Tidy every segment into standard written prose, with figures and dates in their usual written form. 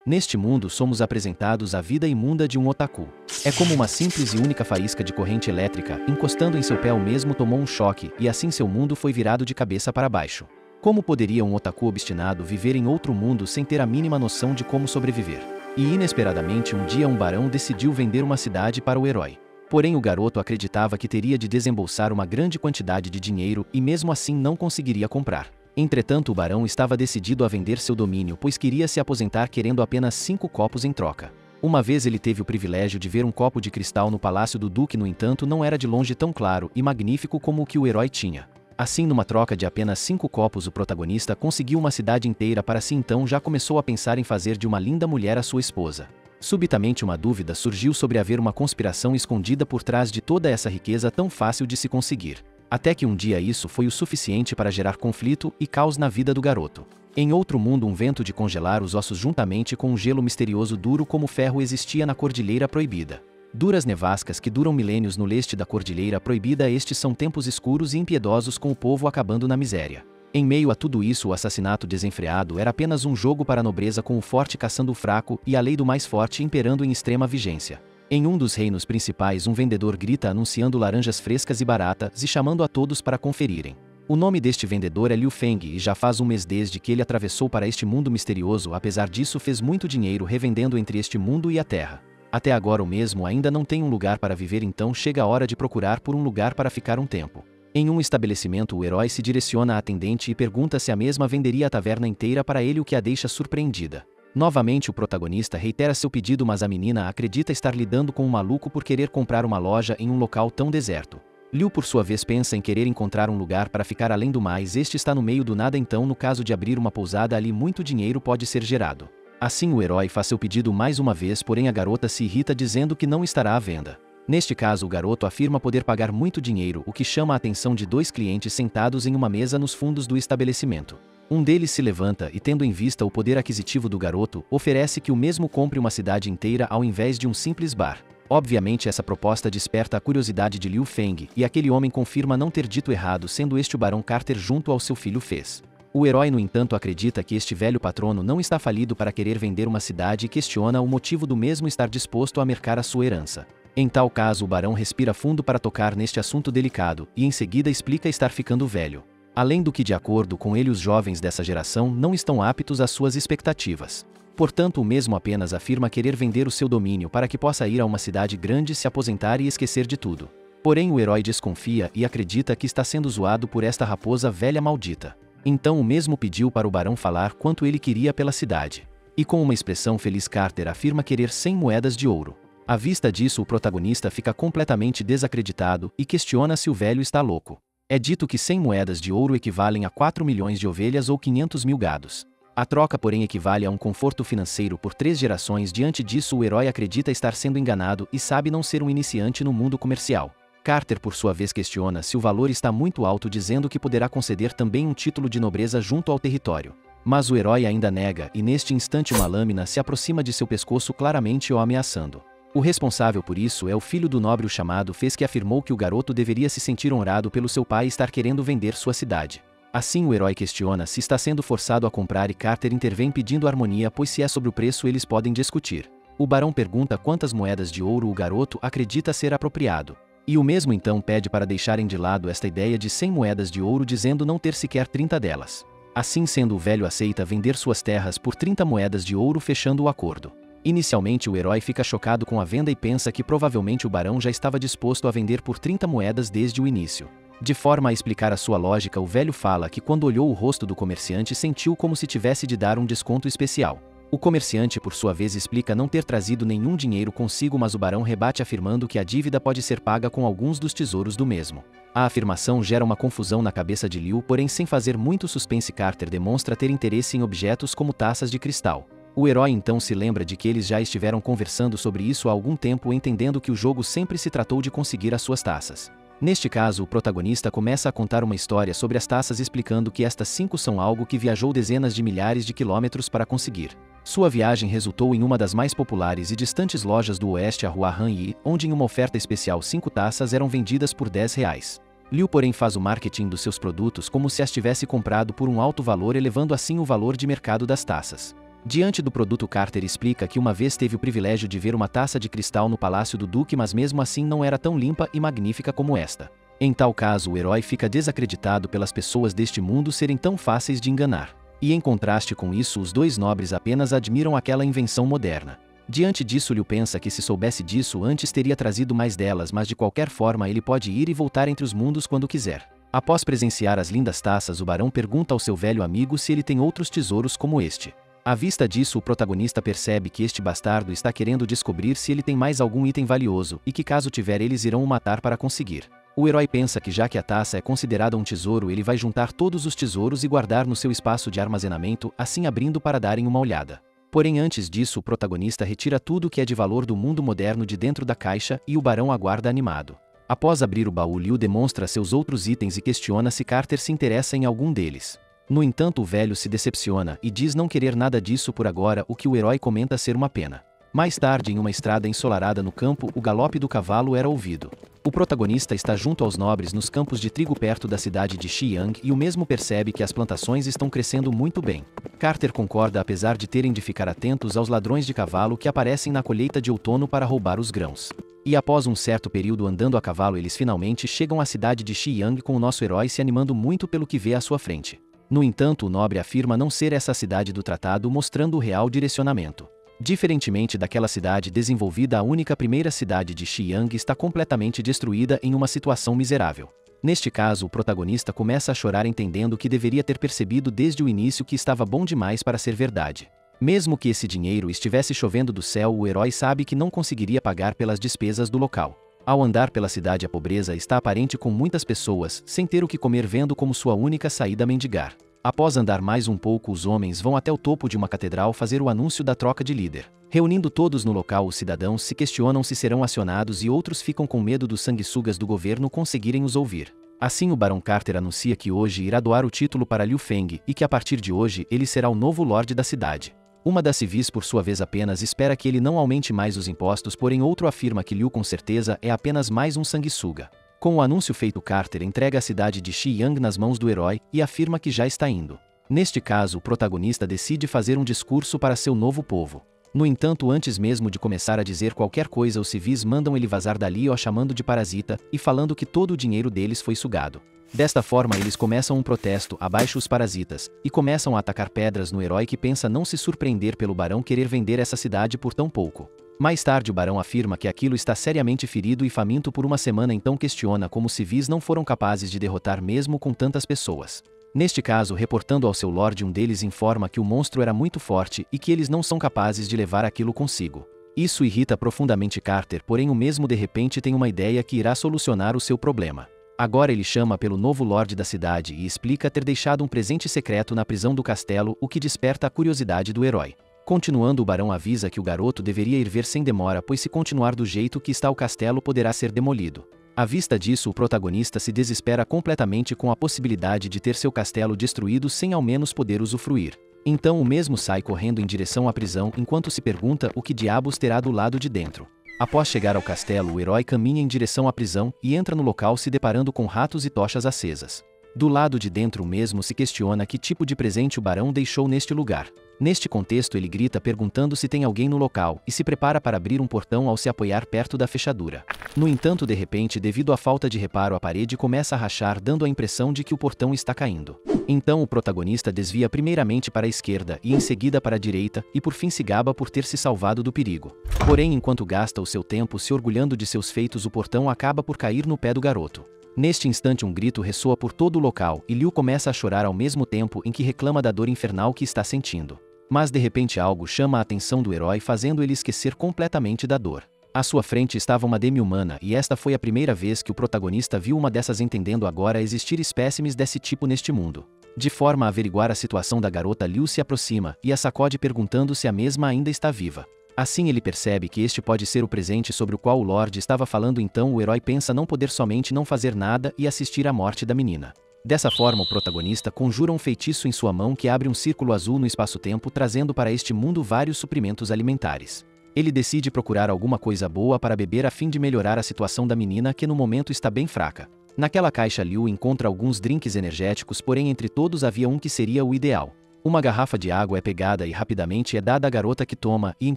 Neste mundo somos apresentados à vida imunda de um otaku. É como uma simples e única faísca de corrente elétrica, encostando em seu pé o mesmo tomou um choque e assim seu mundo foi virado de cabeça para baixo. Como poderia um otaku obstinado viver em outro mundo sem ter a mínima noção de como sobreviver? E inesperadamente um dia um barão decidiu vender uma cidade para o herói. Porém o garoto acreditava que teria de desembolsar uma grande quantidade de dinheiro e mesmo assim não conseguiria comprar. Entretanto o barão estava decidido a vender seu domínio pois queria se aposentar querendo apenas 5 copos em troca. Uma vez ele teve o privilégio de ver um copo de cristal no palácio do duque, no entanto não era de longe tão claro e magnífico como o que o herói tinha. Assim, numa troca de apenas 5 copos o protagonista conseguiu uma cidade inteira para si, então já começou a pensar em fazer de uma linda mulher a sua esposa. Subitamente uma dúvida surgiu sobre haver uma conspiração escondida por trás de toda essa riqueza tão fácil de se conseguir. Até que um dia isso foi o suficiente para gerar conflito e caos na vida do garoto. Em outro mundo um vento de congelar os ossos juntamente com um gelo misterioso duro como ferro existia na Cordilheira Proibida. Duras nevascas que duram milênios no leste da Cordilheira Proibida, estes são tempos escuros e impiedosos com o povo acabando na miséria. Em meio a tudo isso o assassinato desenfreado era apenas um jogo para a nobreza, com o forte caçando o fraco e a lei do mais forte imperando em extrema vigência. Em um dos reinos principais um vendedor grita anunciando laranjas frescas e baratas e chamando a todos para conferirem. O nome deste vendedor é Liu Feng e já faz um mês desde que ele atravessou para este mundo misterioso. Apesar disso fez muito dinheiro revendendo entre este mundo e a terra. Até agora o mesmo ainda não tem um lugar para viver, então chega a hora de procurar por um lugar para ficar um tempo. Em um estabelecimento o herói se direciona à atendente e pergunta se a mesma venderia a taverna inteira para ele, o que a deixa surpreendida. Novamente o protagonista reitera seu pedido, mas a menina acredita estar lidando com um maluco por querer comprar uma loja em um local tão deserto. Liu por sua vez pensa em querer encontrar um lugar para ficar, além do mais este está no meio do nada, então no caso de abrir uma pousada ali muito dinheiro pode ser gerado. Assim o herói faz seu pedido mais uma vez, porém a garota se irrita dizendo que não estará à venda. Neste caso o garoto afirma poder pagar muito dinheiro, o que chama a atenção de 2 clientes sentados em uma mesa nos fundos do estabelecimento. Um deles se levanta e, tendo em vista o poder aquisitivo do garoto, oferece que o mesmo compre uma cidade inteira ao invés de um simples bar. Obviamente essa proposta desperta a curiosidade de Liu Feng e aquele homem confirma não ter dito errado, sendo este o Barão Carter junto ao seu filho fez. O herói no entanto acredita que este velho patrono não está falido para querer vender uma cidade e questiona o motivo do mesmo estar disposto a mercar a sua herança. Em tal caso o barão respira fundo para tocar neste assunto delicado e em seguida explica estar ficando velho. Além do que, de acordo com ele, os jovens dessa geração não estão aptos às suas expectativas. Portanto o mesmo apenas afirma querer vender o seu domínio para que possa ir a uma cidade grande, se aposentar e esquecer de tudo. Porém o herói desconfia e acredita que está sendo zoado por esta raposa velha maldita. Então o mesmo pediu para o barão falar quanto ele queria pela cidade. E com uma expressão feliz Carter afirma querer 100 moedas de ouro. À vista disso o protagonista fica completamente desacreditado e questiona se o velho está louco. É dito que 100 moedas de ouro equivalem a 4 milhões de ovelhas ou 500 mil gados. A troca porém equivale a um conforto financeiro por 3 gerações. Diante disso o herói acredita estar sendo enganado e sabe não ser um iniciante no mundo comercial. Carter por sua vez questiona se o valor está muito alto, dizendo que poderá conceder também um título de nobreza junto ao território. Mas o herói ainda nega e neste instante uma lâmina se aproxima de seu pescoço, claramente o ameaçando. O responsável por isso é o filho do nobre, o chamado fez, que afirmou que o garoto deveria se sentir honrado pelo seu pai estar querendo vender sua cidade. Assim o herói questiona se está sendo forçado a comprar e Carter intervém pedindo harmonia, pois se é sobre o preço eles podem discutir. O barão pergunta quantas moedas de ouro o garoto acredita ser apropriado. E o mesmo então pede para deixarem de lado esta ideia de 100 moedas de ouro, dizendo não ter sequer 30 delas. Assim sendo, o velho aceita vender suas terras por 30 moedas de ouro, fechando o acordo. Inicialmente o herói fica chocado com a venda e pensa que provavelmente o barão já estava disposto a vender por 30 moedas desde o início. De forma a explicar a sua lógica, o velho fala que quando olhou o rosto do comerciante sentiu como se tivesse de dar um desconto especial. O comerciante por sua vez explica não ter trazido nenhum dinheiro consigo, mas o barão rebate afirmando que a dívida pode ser paga com alguns dos tesouros do mesmo. A afirmação gera uma confusão na cabeça de Liu, porém sem fazer muito suspense Carter demonstra ter interesse em objetos como taças de cristal. O herói então se lembra de que eles já estiveram conversando sobre isso há algum tempo, entendendo que o jogo sempre se tratou de conseguir as suas taças. Neste caso o protagonista começa a contar uma história sobre as taças, explicando que estas 5 são algo que viajou dezenas de milhares de quilômetros para conseguir. Sua viagem resultou em uma das mais populares e distantes lojas do oeste, a Rua Han-Yi, onde em uma oferta especial 5 taças eram vendidas por R$10. Liu porém faz o marketing dos seus produtos como se as tivesse comprado por um alto valor, elevando assim o valor de mercado das taças. Diante do produto, Carter explica que uma vez teve o privilégio de ver uma taça de cristal no palácio do Duque, mas mesmo assim não era tão limpa e magnífica como esta. Em tal caso, o herói fica desacreditado pelas pessoas deste mundo serem tão fáceis de enganar. E em contraste com isso, os dois nobres apenas admiram aquela invenção moderna. Diante disso, Liu pensa que se soubesse disso antes teria trazido mais delas, mas de qualquer forma ele pode ir e voltar entre os mundos quando quiser. Após presenciar as lindas taças, o barão pergunta ao seu velho amigo se ele tem outros tesouros como este. À vista disso, o protagonista percebe que este bastardo está querendo descobrir se ele tem mais algum item valioso e que, caso tiver, eles irão o matar para conseguir. O herói pensa que, já que a taça é considerada um tesouro, ele vai juntar todos os tesouros e guardar no seu espaço de armazenamento, assim abrindo para darem uma olhada. Porém, antes disso, o protagonista retira tudo que é de valor do mundo moderno de dentro da caixa e o barão aguarda animado. Após abrir o baú, Liu demonstra seus outros itens e questiona se Carter se interessa em algum deles. No entanto, o velho se decepciona e diz não querer nada disso por agora, o que o herói comenta ser uma pena. Mais tarde, em uma estrada ensolarada no campo, o galope do cavalo era ouvido. O protagonista está junto aos nobres nos campos de trigo perto da cidade de Xi'an e o mesmo percebe que as plantações estão crescendo muito bem. Carter concorda, apesar de terem de ficar atentos aos ladrões de cavalo que aparecem na colheita de outono para roubar os grãos. E após um certo período andando a cavalo, eles finalmente chegam à cidade de Xi'an, com o nosso herói se animando muito pelo que vê à sua frente. No entanto, o nobre afirma não ser essa a cidade do tratado, mostrando o real direcionamento. Diferentemente daquela cidade desenvolvida, a única primeira cidade de Xi'an está completamente destruída em uma situação miserável. Neste caso, o protagonista começa a chorar, entendendo que deveria ter percebido desde o início que estava bom demais para ser verdade. Mesmo que esse dinheiro estivesse chovendo do céu, o herói sabe que não conseguiria pagar pelas despesas do local. Ao andar pela cidade, a pobreza está aparente, com muitas pessoas sem ter o que comer, vendo como sua única saída mendigar. Após andar mais um pouco, os homens vão até o topo de uma catedral fazer o anúncio da troca de líder. Reunindo todos no local, os cidadãos se questionam se serão acionados e outros ficam com medo dos sanguessugas do governo conseguirem os ouvir. Assim, o barão Carter anuncia que hoje irá doar o título para Liu Feng e que a partir de hoje ele será o novo lorde da cidade. Uma das civis, por sua vez, apenas espera que ele não aumente mais os impostos, porém outro afirma que Liu com certeza é apenas mais um sanguessuga. Com o anúncio feito, Carter entrega a cidade de Xi'an nas mãos do herói e afirma que já está indo. Neste caso, o protagonista decide fazer um discurso para seu novo povo. No entanto, antes mesmo de começar a dizer qualquer coisa, os civis mandam ele vazar dali, o chamando de parasita e falando que todo o dinheiro deles foi sugado. Desta forma, eles começam um protesto: abaixo os parasitas, e começam a atacar pedras no herói, que pensa não se surpreender pelo barão querer vender essa cidade por tão pouco. Mais tarde, o barão afirma que aquilo está seriamente ferido e faminto por uma semana, então questiona como os civis não foram capazes de derrotar mesmo com tantas pessoas. Neste caso, reportando ao seu lorde, um deles informa que o monstro era muito forte e que eles não são capazes de levar aquilo consigo. Isso irrita profundamente Carter, porém o mesmo de repente tem uma ideia que irá solucionar o seu problema. Agora ele chama pelo novo lorde da cidade e explica ter deixado um presente secreto na prisão do castelo, o que desperta a curiosidade do herói. Continuando, o barão avisa que o garoto deveria ir ver sem demora, pois se continuar do jeito que está, o castelo poderá ser demolido. À vista disso, o protagonista se desespera completamente com a possibilidade de ter seu castelo destruído sem ao menos poder usufruir. Então o mesmo sai correndo em direção à prisão, enquanto se pergunta o que diabos terá do lado de dentro. Após chegar ao castelo, o herói caminha em direção à prisão e entra no local, se deparando com ratos e tochas acesas. Do lado de dentro, o mesmo se questiona que tipo de presente o barão deixou neste lugar. Neste contexto, ele grita perguntando se tem alguém no local e se prepara para abrir um portão ao se apoiar perto da fechadura. No entanto, de repente, devido à falta de reparo, a parede começa a rachar, dando a impressão de que o portão está caindo. Então o protagonista desvia primeiramente para a esquerda e em seguida para a direita e por fim se gaba por ter se salvado do perigo. Porém, enquanto gasta o seu tempo se orgulhando de seus feitos, o portão acaba por cair no pé do garoto. Neste instante, um grito ressoa por todo o local e Liu começa a chorar ao mesmo tempo em que reclama da dor infernal que está sentindo. Mas de repente algo chama a atenção do herói, fazendo ele esquecer completamente da dor. À sua frente estava uma demi-humana e esta foi a primeira vez que o protagonista viu uma dessas, entendendo agora existir espécimes desse tipo neste mundo. De forma a averiguar a situação da garota, Liu se aproxima e a sacode perguntando se a mesma ainda está viva. Assim ele percebe que este pode ser o presente sobre o qual o Lorde estava falando, então o herói pensa não poder somente não fazer nada e assistir à morte da menina. Dessa forma, o protagonista conjura um feitiço em sua mão que abre um círculo azul no espaço-tempo, trazendo para este mundo vários suprimentos alimentares. Ele decide procurar alguma coisa boa para beber a fim de melhorar a situação da menina, que no momento está bem fraca. Naquela caixa, Liu encontra alguns drinks energéticos, porém entre todos havia um que seria o ideal. Uma garrafa de água é pegada e rapidamente é dada à garota que toma e em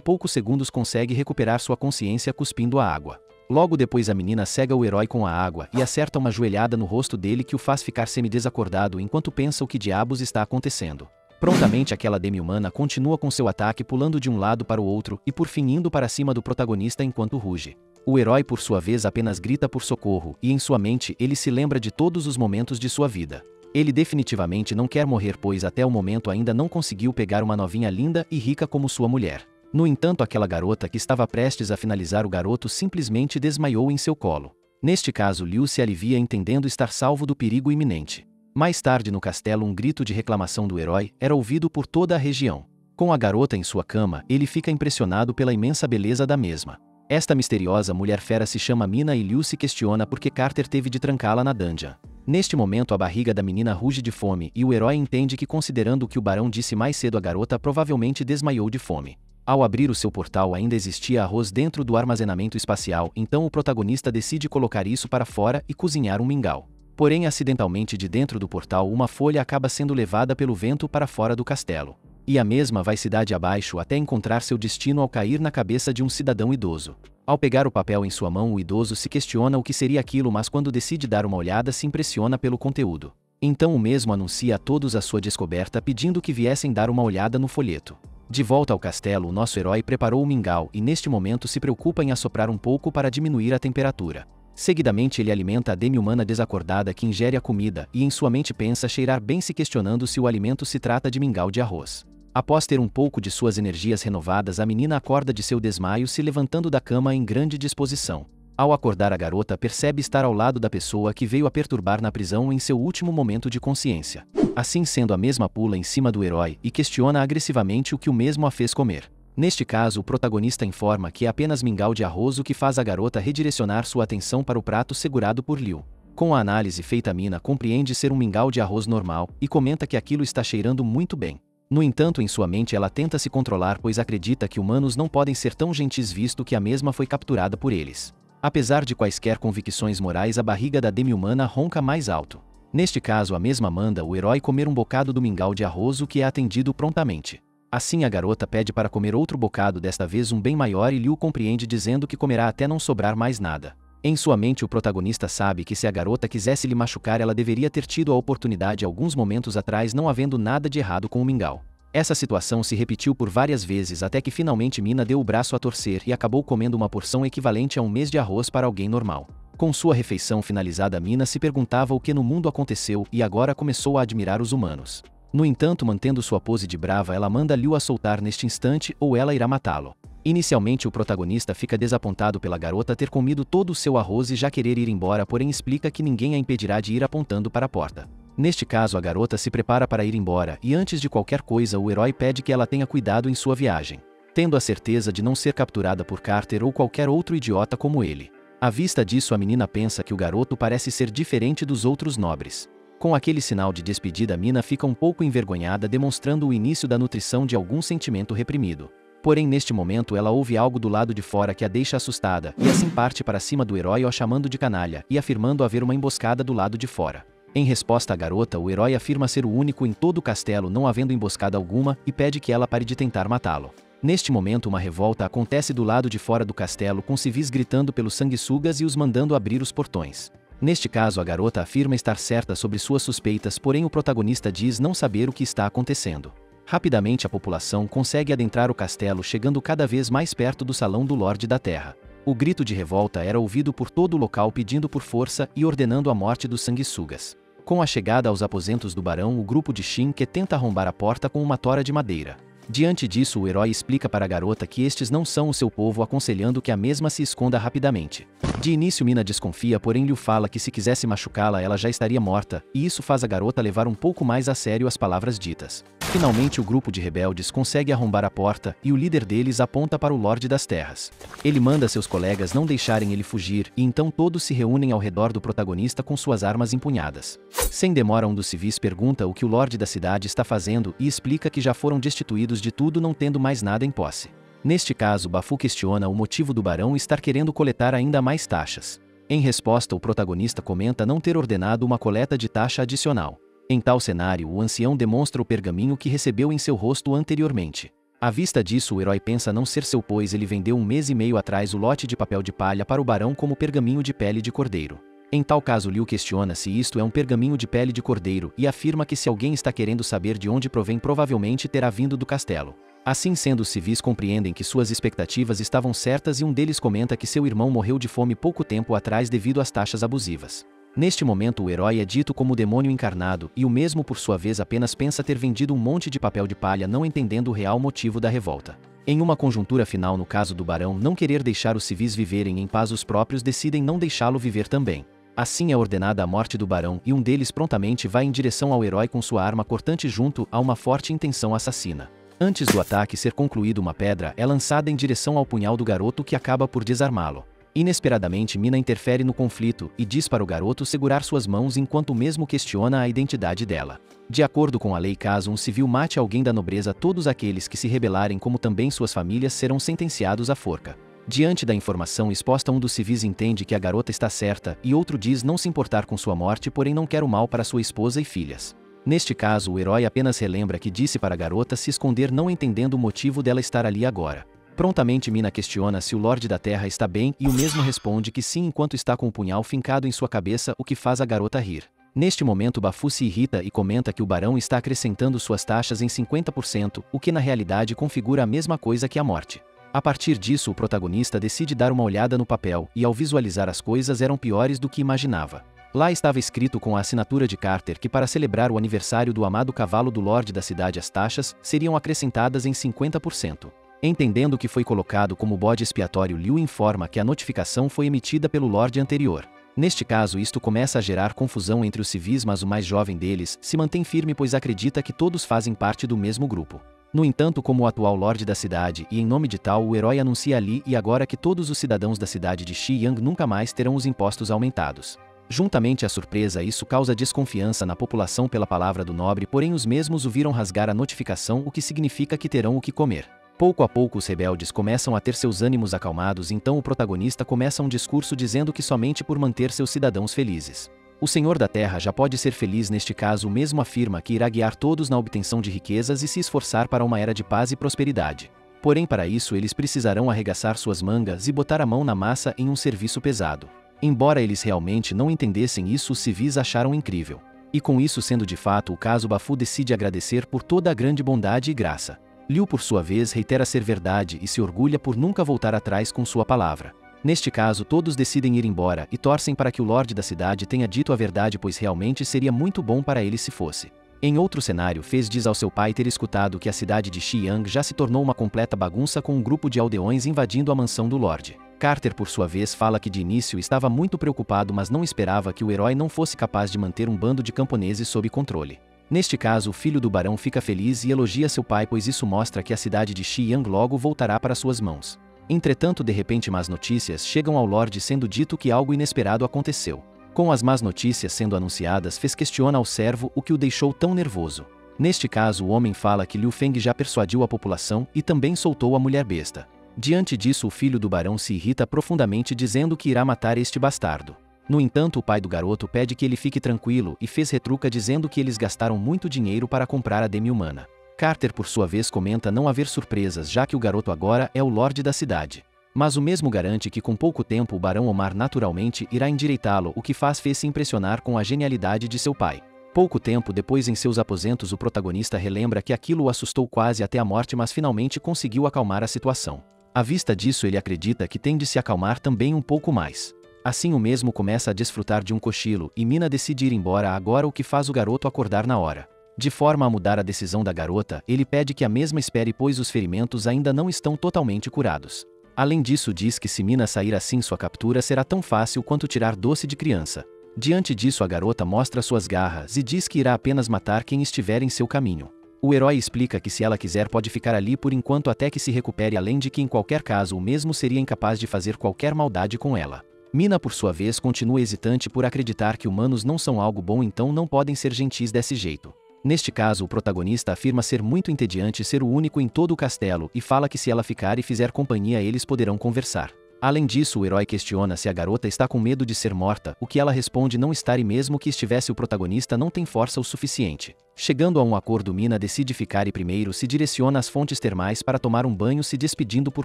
poucos segundos consegue recuperar sua consciência cuspindo a água. Logo depois a menina cega o herói com a água e acerta uma joelhada no rosto dele que o faz ficar semi-desacordado enquanto pensa o que diabos está acontecendo. Prontamente aquela demi-humana continua com seu ataque pulando de um lado para o outro e por fim indo para cima do protagonista enquanto ruge. O herói por sua vez apenas grita por socorro e em sua mente ele se lembra de todos os momentos de sua vida. Ele definitivamente não quer morrer pois até o momento ainda não conseguiu pegar uma novinha linda e rica como sua mulher. No entanto aquela garota que estava prestes a finalizar o garoto simplesmente desmaiou em seu colo. Neste caso Liu se alivia entendendo estar salvo do perigo iminente. Mais tarde no castelo um grito de reclamação do herói era ouvido por toda a região. Com a garota em sua cama ele fica impressionado pela imensa beleza da mesma. Esta misteriosa mulher fera se chama Mina e Liu se questiona por que Carter teve de trancá-la na dungeon. Neste momento a barriga da menina ruge de fome e o herói entende que considerando o que o barão disse mais cedo a garota provavelmente desmaiou de fome. Ao abrir o seu portal ainda existia arroz dentro do armazenamento espacial, então o protagonista decide colocar isso para fora e cozinhar um mingau. Porém acidentalmente de dentro do portal uma folha acaba sendo levada pelo vento para fora do castelo. E a mesma vai cidade abaixo até encontrar seu destino ao cair na cabeça de um cidadão idoso. Ao pegar o papel em sua mão o idoso se questiona o que seria aquilo mas quando decide dar uma olhada se impressiona pelo conteúdo. Então o mesmo anuncia a todos a sua descoberta pedindo que viessem dar uma olhada no folheto. De volta ao castelo o nosso herói preparou o mingau e neste momento se preocupa em assoprar um pouco para diminuir a temperatura. Seguidamente ele alimenta a demi-humana desacordada que ingere a comida e em sua mente pensa cheirar bem se questionando se o alimento se trata de mingau de arroz. Após ter um pouco de suas energias renovadas a menina acorda de seu desmaio se levantando da cama em grande disposição. Ao acordar a garota percebe estar ao lado da pessoa que veio a perturbar na prisão em seu último momento de consciência. Assim sendo a mesma pula em cima do herói e questiona agressivamente o que o mesmo a fez comer. Neste caso o protagonista informa que é apenas mingau de arroz o que faz a garota redirecionar sua atenção para o prato segurado por Liu. Com a análise feita a mina compreende ser um mingau de arroz normal e comenta que aquilo está cheirando muito bem. No entanto em sua mente ela tenta se controlar pois acredita que humanos não podem ser tão gentis visto que a mesma foi capturada por eles. Apesar de quaisquer convicções morais a barriga da demi-humana ronca mais alto. Neste caso a mesma manda o herói comer um bocado do mingau de arroz o que é atendido prontamente. Assim a garota pede para comer outro bocado desta vez um bem maior e Liu compreende dizendo que comerá até não sobrar mais nada. Em sua mente o protagonista sabe que se a garota quisesse lhe machucar ela deveria ter tido a oportunidade alguns momentos atrás não havendo nada de errado com o mingau. Essa situação se repetiu por várias vezes até que finalmente Mina deu o braço a torcer e acabou comendo uma porção equivalente a um mês de arroz para alguém normal. Com sua refeição finalizada Mina se perguntava o que no mundo aconteceu e agora começou a admirar os humanos. No entanto mantendo sua pose de brava ela manda Liu a soltar neste instante ou ela irá matá-lo. Inicialmente o protagonista fica desapontado pela garota ter comido todo o seu arroz e já querer ir embora porém explica que ninguém a impedirá de ir apontando para a porta. Neste caso a garota se prepara para ir embora e antes de qualquer coisa o herói pede que ela tenha cuidado em sua viagem. Tendo a certeza de não ser capturada por Carter ou qualquer outro idiota como ele. À vista disso a menina pensa que o garoto parece ser diferente dos outros nobres. Com aquele sinal de despedida Mina fica um pouco envergonhada demonstrando o início da nutrição de algum sentimento reprimido. Porém neste momento ela ouve algo do lado de fora que a deixa assustada e assim parte para cima do herói o chamando de canalha e afirmando haver uma emboscada do lado de fora. Em resposta à garota o herói afirma ser o único em todo o castelo não havendo emboscada alguma e pede que ela pare de tentar matá-lo. Neste momento uma revolta acontece do lado de fora do castelo com civis gritando pelos sanguessugas e os mandando abrir os portões. Neste caso a garota afirma estar certa sobre suas suspeitas porém o protagonista diz não saber o que está acontecendo. Rapidamente a população consegue adentrar o castelo chegando cada vez mais perto do salão do Lorde da Terra. O grito de revolta era ouvido por todo o local pedindo por força e ordenando a morte dos sanguessugas. Com a chegada aos aposentos do barão o grupo de Shinke tenta arrombar a porta com uma tora de madeira. Diante disso o herói explica para a garota que estes não são o seu povo aconselhando que a mesma se esconda rapidamente. De início Mina desconfia porém Liu fala que se quisesse machucá-la ela já estaria morta, e isso faz a garota levar um pouco mais a sério as palavras ditas. Finalmente o grupo de rebeldes consegue arrombar a porta e o líder deles aponta para o Lorde das Terras. Ele manda seus colegas não deixarem ele fugir e então todos se reúnem ao redor do protagonista com suas armas empunhadas. Sem demora um dos civis pergunta o que o Lorde da cidade está fazendo e explica que já foram destituídos de tudo não tendo mais nada em posse. Neste caso Bafu questiona o motivo do barão estar querendo coletar ainda mais taxas. Em resposta o protagonista comenta não ter ordenado uma coleta de taxa adicional. Em tal cenário, o ancião demonstra o pergaminho que recebeu em seu rosto anteriormente. À vista disso, o herói pensa não ser seu, pois ele vendeu 1 mês e meio atrás o lote de papel de palha para o barão como pergaminho de pele de cordeiro. Em tal caso, Liu questiona se isto é um pergaminho de pele de cordeiro e afirma que se alguém está querendo saber de onde provém, provavelmente terá vindo do castelo. Assim sendo, os civis compreendem que suas expectativas estavam certas e um deles comenta que seu irmão morreu de fome pouco tempo atrás devido às taxas abusivas. Neste momento, o herói é dito como o demônio encarnado e o mesmo, por sua vez, apenas pensa ter vendido um monte de papel de palha, não entendendo o real motivo da revolta. Em uma conjuntura final, no caso do barão não querer deixar os civis viverem em paz, os próprios decidem não deixá-lo viver também. Assim é ordenada a morte do barão e um deles prontamente vai em direção ao herói com sua arma cortante junto a uma forte intenção assassina. Antes do ataque ser concluído, uma pedra é lançada em direção ao punhal do garoto, que acaba por desarmá-lo. Inesperadamente, Mina interfere no conflito e diz para o garoto segurar suas mãos enquanto o mesmo questiona a identidade dela. De acordo com a lei, caso um civil mate alguém da nobreza, todos aqueles que se rebelarem, como também suas famílias, serão sentenciados à forca. Diante da informação exposta, um dos civis entende que a garota está certa e outro diz não se importar com sua morte, porém não quer o mal para sua esposa e filhas. Neste caso, o herói apenas relembra que disse para a garota se esconder, não entendendo o motivo dela estar ali agora. Prontamente, Mina questiona se o Lorde da Terra está bem e o mesmo responde que sim enquanto está com o punhal fincado em sua cabeça, o que faz a garota rir. Neste momento, Bafu se irrita e comenta que o barão está acrescentando suas taxas em 50%, o que na realidade configura a mesma coisa que a morte. A partir disso, o protagonista decide dar uma olhada no papel e, ao visualizar, as coisas eram piores do que imaginava. Lá estava escrito com a assinatura de Carter que para celebrar o aniversário do amado cavalo do Lorde da cidade, as taxas seriam acrescentadas em 50%. Entendendo que foi colocado como bode expiatório, Liu informa que a notificação foi emitida pelo Lorde anterior. Neste caso, isto começa a gerar confusão entre os civis, mas o mais jovem deles se mantém firme, pois acredita que todos fazem parte do mesmo grupo. No entanto, como o atual Lorde da cidade e em nome de tal, o herói anuncia ali e agora que todos os cidadãos da cidade de Xi'Yang nunca mais terão os impostos aumentados. Juntamente à surpresa, isso causa desconfiança na população pela palavra do nobre, porém os mesmos o viram rasgar a notificação, o que significa que terão o que comer. Pouco a pouco os rebeldes começam a ter seus ânimos acalmados, então o protagonista começa um discurso dizendo que somente por manter seus cidadãos felizes o Senhor da Terra já pode ser feliz. Neste caso, o mesmo afirma que irá guiar todos na obtenção de riquezas e se esforçar para uma era de paz e prosperidade. Porém, para isso eles precisarão arregaçar suas mangas e botar a mão na massa em um serviço pesado. Embora eles realmente não entendessem isso, os civis acharam incrível. E com isso sendo de fato o caso, Bafu decide agradecer por toda a grande bondade e graça. Liu, por sua vez, reitera ser verdade e se orgulha por nunca voltar atrás com sua palavra. Neste caso, todos decidem ir embora e torcem para que o Lorde da cidade tenha dito a verdade, pois realmente seria muito bom para ele se fosse. Em outro cenário, Fez diz ao seu pai ter escutado que a cidade de Xi'Yang já se tornou uma completa bagunça, com um grupo de aldeões invadindo a mansão do Lorde. Carter, por sua vez, fala que de início estava muito preocupado, mas não esperava que o herói não fosse capaz de manter um bando de camponeses sob controle. Neste caso, o filho do barão fica feliz e elogia seu pai, pois isso mostra que a cidade de Xi'Yang logo voltará para suas mãos. Entretanto, de repente, más notícias chegam ao Lorde, sendo dito que algo inesperado aconteceu. Com as más notícias sendo anunciadas, Fez questiona ao servo o que o deixou tão nervoso. Neste caso, o homem fala que Liu Feng já persuadiu a população e também soltou a mulher besta. Diante disso, o filho do barão se irrita profundamente, dizendo que irá matar este bastardo. No entanto, o pai do garoto pede que ele fique tranquilo e Fez retruca dizendo que eles gastaram muito dinheiro para comprar a demi-humana. Carter, por sua vez, comenta não haver surpresas, já que o garoto agora é o Lorde da cidade. Mas o mesmo garante que com pouco tempo o Barão Omar naturalmente irá endireitá-lo, o que faz Fez se impressionar com a genialidade de seu pai. Pouco tempo depois, em seus aposentos, o protagonista relembra que aquilo o assustou quase até a morte, mas finalmente conseguiu acalmar a situação. À vista disso, ele acredita que tem de se acalmar também um pouco mais. Assim, o mesmo começa a desfrutar de um cochilo e Mina decide ir embora agora, o que faz o garoto acordar na hora. De forma a mudar a decisão da garota, ele pede que a mesma espere, pois os ferimentos ainda não estão totalmente curados. Além disso, diz que se Mina sair assim, sua captura será tão fácil quanto tirar doce de criança. Diante disso, a garota mostra suas garras e diz que irá apenas matar quem estiver em seu caminho. O herói explica que se ela quiser pode ficar ali por enquanto até que se recupere, além de que em qualquer caso o mesmo seria incapaz de fazer qualquer maldade com ela. Mina, por sua vez, continua hesitante por acreditar que humanos não são algo bom, então não podem ser gentis desse jeito. Neste caso, o protagonista afirma ser muito entediante ser o único em todo o castelo e fala que se ela ficar e fizer companhia, eles poderão conversar. Além disso, o herói questiona se a garota está com medo de ser morta, o que ela responde não estar, e mesmo que estivesse, o protagonista não tem força o suficiente. Chegando a um acordo, Mina decide ficar e primeiro se direciona às fontes termais para tomar um banho, se despedindo por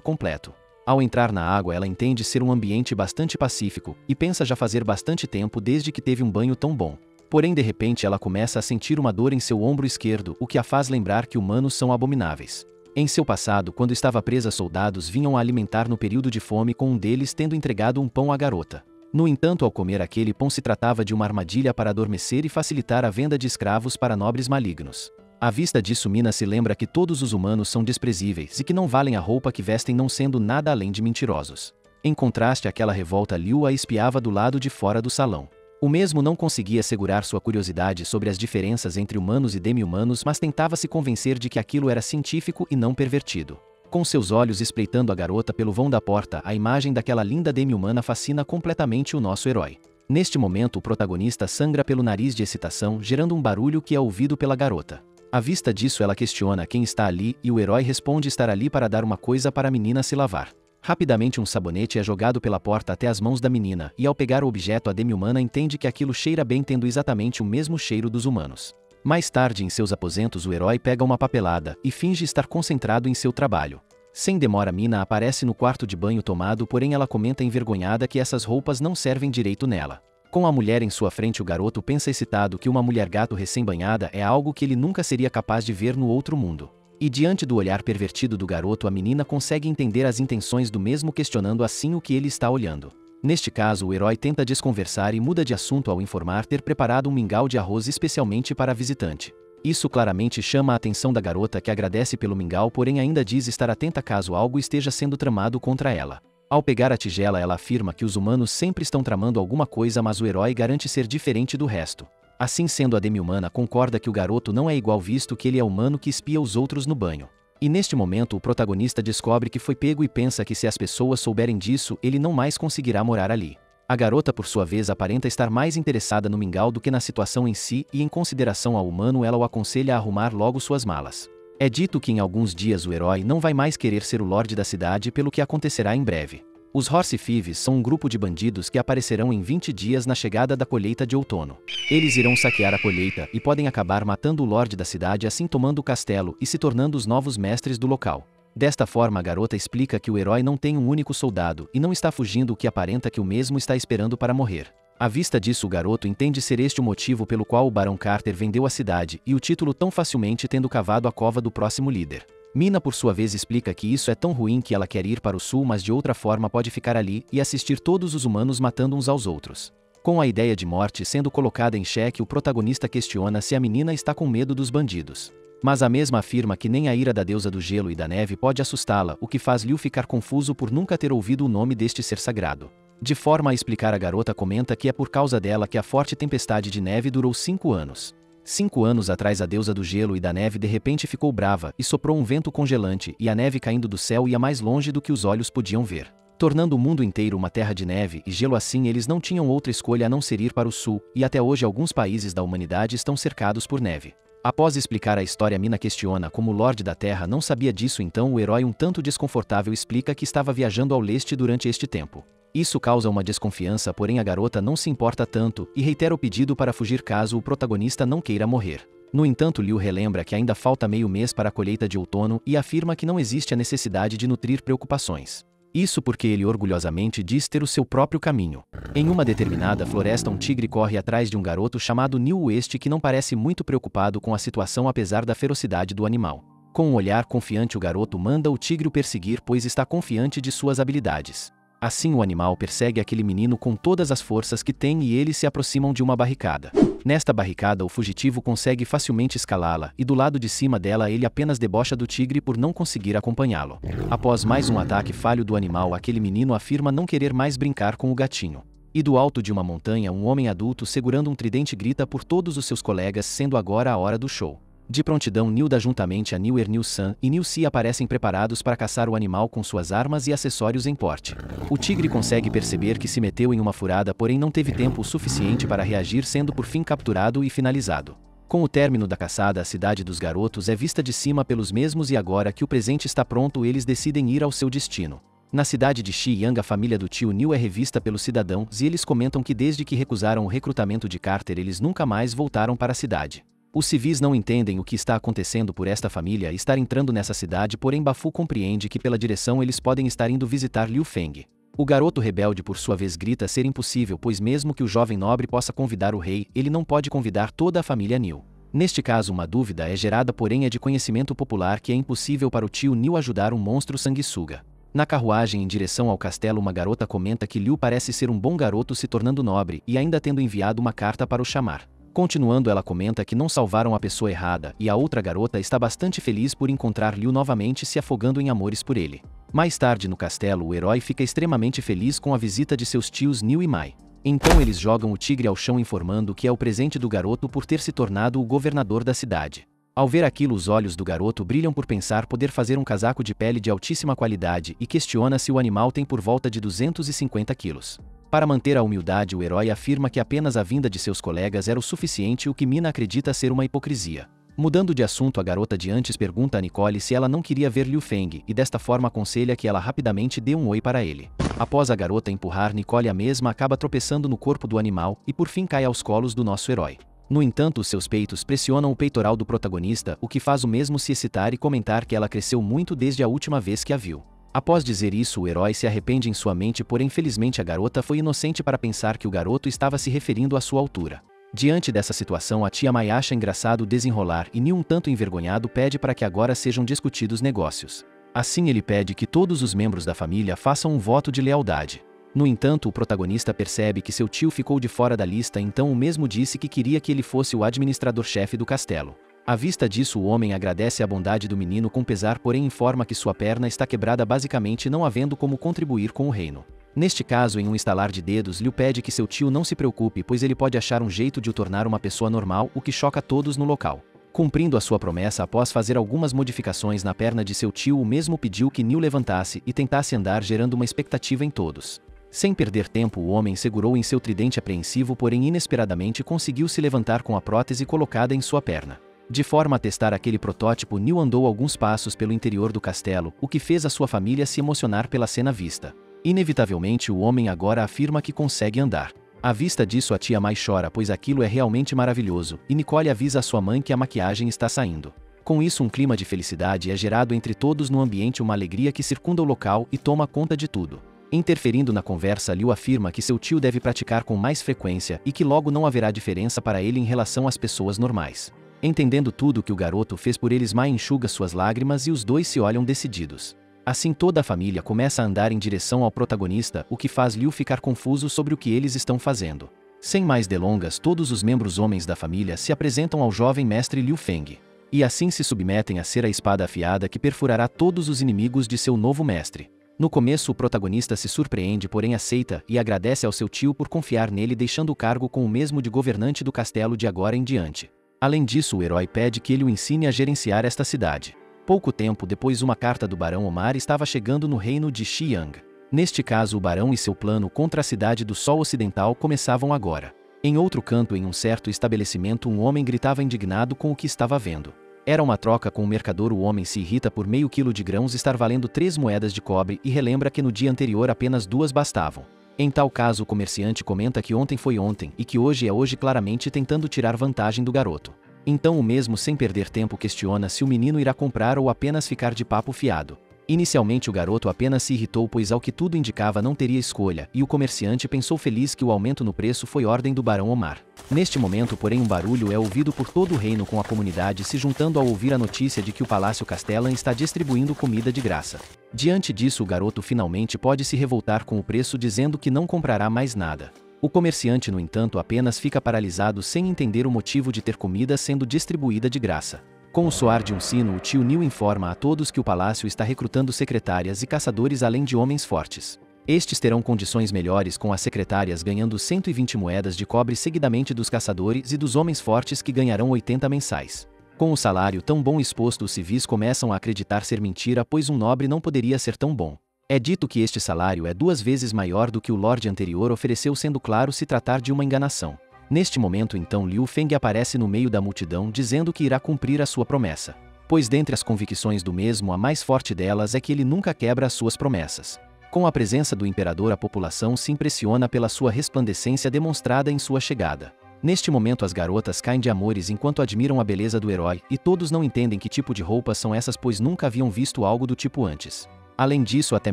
completo. Ao entrar na água, ela entende ser um ambiente bastante pacífico, e pensa já fazer bastante tempo desde que teve um banho tão bom. Porém, de repente, ela começa a sentir uma dor em seu ombro esquerdo, o que a faz lembrar que humanos são abomináveis. Em seu passado, quando estava presa, soldados vinham a alimentar no período de fome, com um deles tendo entregado um pão à garota. No entanto, ao comer aquele pão, se tratava de uma armadilha para adormecer e facilitar a venda de escravos para nobres malignos. À vista disso, Mina se lembra que todos os humanos são desprezíveis e que não valem a roupa que vestem, não sendo nada além de mentirosos. Em contraste àquela revolta, Liu a espiava do lado de fora do salão. O mesmo não conseguia segurar sua curiosidade sobre as diferenças entre humanos e demi-humanos, mas tentava se convencer de que aquilo era científico e não pervertido. Com seus olhos espreitando a garota pelo vão da porta, a imagem daquela linda demi-humana fascina completamente o nosso herói. Neste momento, o protagonista sangra pelo nariz de excitação, gerando um barulho que é ouvido pela garota. À vista disso, ela questiona quem está ali, e o herói responde estar ali para dar uma coisa para a menina se lavar. Rapidamente, um sabonete é jogado pela porta até as mãos da menina, e ao pegar o objeto, a demi-humana entende que aquilo cheira bem, tendo exatamente o mesmo cheiro dos humanos. Mais tarde, em seus aposentos, o herói pega uma papelada e finge estar concentrado em seu trabalho. Sem demora, Mina aparece no quarto de banho tomado, porém ela comenta envergonhada que essas roupas não servem direito nela. Com a mulher em sua frente, o garoto pensa excitado que uma mulher gato recém-banhada é algo que ele nunca seria capaz de ver no outro mundo. E diante do olhar pervertido do garoto, a menina consegue entender as intenções do mesmo, questionando assim o que ele está olhando. Neste caso, o herói tenta desconversar e muda de assunto ao informar ter preparado um mingau de arroz especialmente para a visitante. Isso claramente chama a atenção da garota, que agradece pelo mingau, porém ainda diz estar atenta caso algo esteja sendo tramado contra ela. Ao pegar a tigela, ela afirma que os humanos sempre estão tramando alguma coisa, mas o herói garante ser diferente do resto. Assim sendo, a demi-humana concorda que o garoto não é igual, visto que ele é humano que espia os outros no banho. E neste momento, o protagonista descobre que foi pego e pensa que se as pessoas souberem disso, ele não mais conseguirá morar ali. A garota, por sua vez, aparenta estar mais interessada no mingau do que na situação em si, e em consideração ao humano, ela o aconselha a arrumar logo suas malas. É dito que em alguns dias o herói não vai mais querer ser o lorde da cidade, pelo que acontecerá em breve. Os Horse Thieves são um grupo de bandidos que aparecerão em 20 dias na chegada da colheita de outono. Eles irão saquear a colheita e podem acabar matando o lorde da cidade, assim tomando o castelo e se tornando os novos mestres do local. Desta forma, a garota explica que o herói não tem um único soldado e não está fugindo, o que aparenta que o mesmo está esperando para morrer. À vista disso, o garoto entende ser este o motivo pelo qual o Barão Carter vendeu a cidade e o título tão facilmente, tendo cavado a cova do próximo líder. Mina, por sua vez, explica que isso é tão ruim que ela quer ir para o sul, mas de outra forma pode ficar ali e assistir todos os humanos matando uns aos outros. Com a ideia de morte sendo colocada em xeque, o protagonista questiona se a menina está com medo dos bandidos. Mas a mesma afirma que nem a ira da deusa do gelo e da neve pode assustá-la, o que faz Liu ficar confuso por nunca ter ouvido o nome deste ser sagrado. De forma a explicar, a garota comenta que é por causa dela que a forte tempestade de neve durou 5 anos. 5 anos atrás, a deusa do gelo e da neve de repente ficou brava e soprou um vento congelante, e a neve caindo do céu ia mais longe do que os olhos podiam ver, tornando o mundo inteiro uma terra de neve e gelo. Assim, eles não tinham outra escolha a não ser ir para o sul, e até hoje alguns países da humanidade estão cercados por neve. Após explicar a história, Mina questiona como o Lorde da Terra não sabia disso. Então o herói, um tanto desconfortável, explica que estava viajando ao leste durante este tempo. Isso causa uma desconfiança, porém a garota não se importa tanto e reitera o pedido para fugir caso o protagonista não queira morrer. No entanto, Liu relembra que ainda falta meio mês para a colheita de outono e afirma que não existe a necessidade de nutrir preocupações. Isso porque ele orgulhosamente diz ter o seu próprio caminho. Em uma determinada floresta, um tigre corre atrás de um garoto chamado Niu, este que não parece muito preocupado com a situação apesar da ferocidade do animal. Com um olhar confiante, o garoto manda o tigre o perseguir, pois está confiante de suas habilidades. Assim, o animal persegue aquele menino com todas as forças que tem e eles se aproximam de uma barricada. Nesta barricada, o fugitivo consegue facilmente escalá-la e do lado de cima dela ele apenas debocha do tigre por não conseguir acompanhá-lo. Após mais um ataque falho do animal, aquele menino afirma não querer mais brincar com o gatinho. E do alto de uma montanha, um homem adulto segurando um tridente grita por todos os seus colegas, sendo agora a hora do show. De prontidão, Niu dá juntamente a Niu Niu-san e Niu-si aparecem preparados para caçar o animal com suas armas e acessórios em porte. O tigre consegue perceber que se meteu em uma furada, porém não teve tempo o suficiente para reagir, sendo por fim capturado e finalizado. Com o término da caçada, a cidade dos garotos é vista de cima pelos mesmos e agora que o presente está pronto, eles decidem ir ao seu destino. Na cidade de Xiyang, a família do tio Neil é revista pelos cidadãos e eles comentam que desde que recusaram o recrutamento de Carter eles nunca mais voltaram para a cidade. Os civis não entendem o que está acontecendo por esta família estar entrando nessa cidade, porém Bafu compreende que pela direção eles podem estar indo visitar Liu Feng. O garoto rebelde por sua vez grita ser impossível, pois mesmo que o jovem nobre possa convidar o rei, ele não pode convidar toda a família Neil. Neste caso uma dúvida é gerada, porém é de conhecimento popular que é impossível para o tio Neil ajudar um monstro sanguessuga. Na carruagem em direção ao castelo, uma garota comenta que Liu parece ser um bom garoto, se tornando nobre e ainda tendo enviado uma carta para o chamar. Continuando, ela comenta que não salvaram a pessoa errada e a outra garota está bastante feliz por encontrar Liu novamente, se afogando em amores por ele. Mais tarde no castelo, o herói fica extremamente feliz com a visita de seus tios Neil e Mai. Então eles jogam o tigre ao chão, informando que é o presente do garoto por ter se tornado o governador da cidade. Ao ver aquilo, os olhos do garoto brilham por pensar poder fazer um casaco de pele de altíssima qualidade e questiona se o animal tem por volta de 250 quilos. Para manter a humildade, o herói afirma que apenas a vinda de seus colegas era o suficiente, o que Mina acredita ser uma hipocrisia. Mudando de assunto, a garota de antes pergunta a Nicole se ela não queria ver Liu Feng e desta forma aconselha que ela rapidamente dê um oi para ele. Após a garota empurrar Nicole, a mesma acaba tropeçando no corpo do animal e por fim cai aos colos do nosso herói. No entanto, seus peitos pressionam o peitoral do protagonista, o que faz o mesmo se excitar e comentar que ela cresceu muito desde a última vez que a viu. Após dizer isso, o herói se arrepende em sua mente, porém felizmente a garota foi inocente para pensar que o garoto estava se referindo à sua altura. Diante dessa situação, a tia Mai acha engraçado o desenrolar e Neil, um tanto envergonhado, pede para que agora sejam discutidos negócios. Assim ele pede que todos os membros da família façam um voto de lealdade. No entanto, o protagonista percebe que seu tio ficou de fora da lista, então o mesmo disse que queria que ele fosse o administrador-chefe do castelo. À vista disso, o homem agradece a bondade do menino com pesar, porém informa que sua perna está quebrada, basicamente não havendo como contribuir com o reino. Neste caso, em um estalar de dedos, Liu pede que seu tio não se preocupe, pois ele pode achar um jeito de o tornar uma pessoa normal, o que choca todos no local. Cumprindo a sua promessa, após fazer algumas modificações na perna de seu tio, o mesmo pediu que Neil levantasse e tentasse andar, gerando uma expectativa em todos. Sem perder tempo, o homem segurou em seu tridente apreensivo, porém inesperadamente conseguiu se levantar com a prótese colocada em sua perna. De forma a testar aquele protótipo, Neil andou alguns passos pelo interior do castelo, o que fez a sua família se emocionar pela cena vista. Inevitavelmente, o homem agora afirma que consegue andar. À vista disso, a tia Mai chora, pois aquilo é realmente maravilhoso, e Nicole avisa a sua mãe que a maquiagem está saindo. Com isso, um clima de felicidade é gerado entre todos no ambiente, uma alegria que circunda o local e toma conta de tudo. Interferindo na conversa, Liu afirma que seu tio deve praticar com mais frequência e que logo não haverá diferença para ele em relação às pessoas normais. Entendendo tudo que o garoto fez por eles, Mai enxuga suas lágrimas e os dois se olham decididos. Assim, toda a família começa a andar em direção ao protagonista, o que faz Liu ficar confuso sobre o que eles estão fazendo. Sem mais delongas, todos os membros homens da família se apresentam ao jovem mestre Liu Feng. E assim se submetem a ser a espada afiada que perfurará todos os inimigos de seu novo mestre. No começo, o protagonista se surpreende, porém aceita e agradece ao seu tio por confiar nele, deixando o cargo com o mesmo de governante do castelo de agora em diante. Além disso, o herói pede que ele o ensine a gerenciar esta cidade. Pouco tempo depois, uma carta do Barão Omar estava chegando no reino de Xiyang. Neste caso, o barão e seu plano contra a cidade do Sol Ocidental começavam agora. Em outro canto, em um certo estabelecimento, um homem gritava indignado com o que estava vendo. Era uma troca com o mercador. O homem se irrita por meio quilo de grãos estar valendo 3 moedas de cobre e relembra que no dia anterior apenas 2 bastavam. Em tal caso, o comerciante comenta que ontem foi ontem e que hoje é hoje, claramente tentando tirar vantagem do garoto. Então o mesmo, sem perder tempo, questiona se o menino irá comprar ou apenas ficar de papo fiado. Inicialmente o garoto apenas se irritou, pois ao que tudo indicava não teria escolha, e o comerciante pensou feliz que o aumento no preço foi ordem do Barão Omar. Neste momento, porém, um barulho é ouvido por todo o reino, com a comunidade se juntando ao ouvir a notícia de que o Palácio Castellan está distribuindo comida de graça. Diante disso, o garoto finalmente pode se revoltar com o preço, dizendo que não comprará mais nada. O comerciante, no entanto, apenas fica paralisado sem entender o motivo de ter comida sendo distribuída de graça. Com o soar de um sino, o tio Neil informa a todos que o palácio está recrutando secretárias e caçadores além de homens fortes. Estes terão condições melhores, com as secretárias ganhando 120 moedas de cobre seguidamente dos caçadores e dos homens fortes, que ganharão 80 mensais. Com o salário tão bom exposto, os civis começam a acreditar ser mentira, pois um nobre não poderia ser tão bom. É dito que este salário é 2 vezes maior do que o lorde anterior ofereceu, sendo claro se tratar de uma enganação. Neste momento então Liu Feng aparece no meio da multidão, dizendo que irá cumprir a sua promessa. Pois dentre as convicções do mesmo, a mais forte delas é que ele nunca quebra as suas promessas. Com a presença do imperador, a população se impressiona pela sua resplandecência demonstrada em sua chegada. Neste momento as garotas caem de amores enquanto admiram a beleza do herói, e todos não entendem que tipo de roupas são essas, pois nunca haviam visto algo do tipo antes. Além disso, até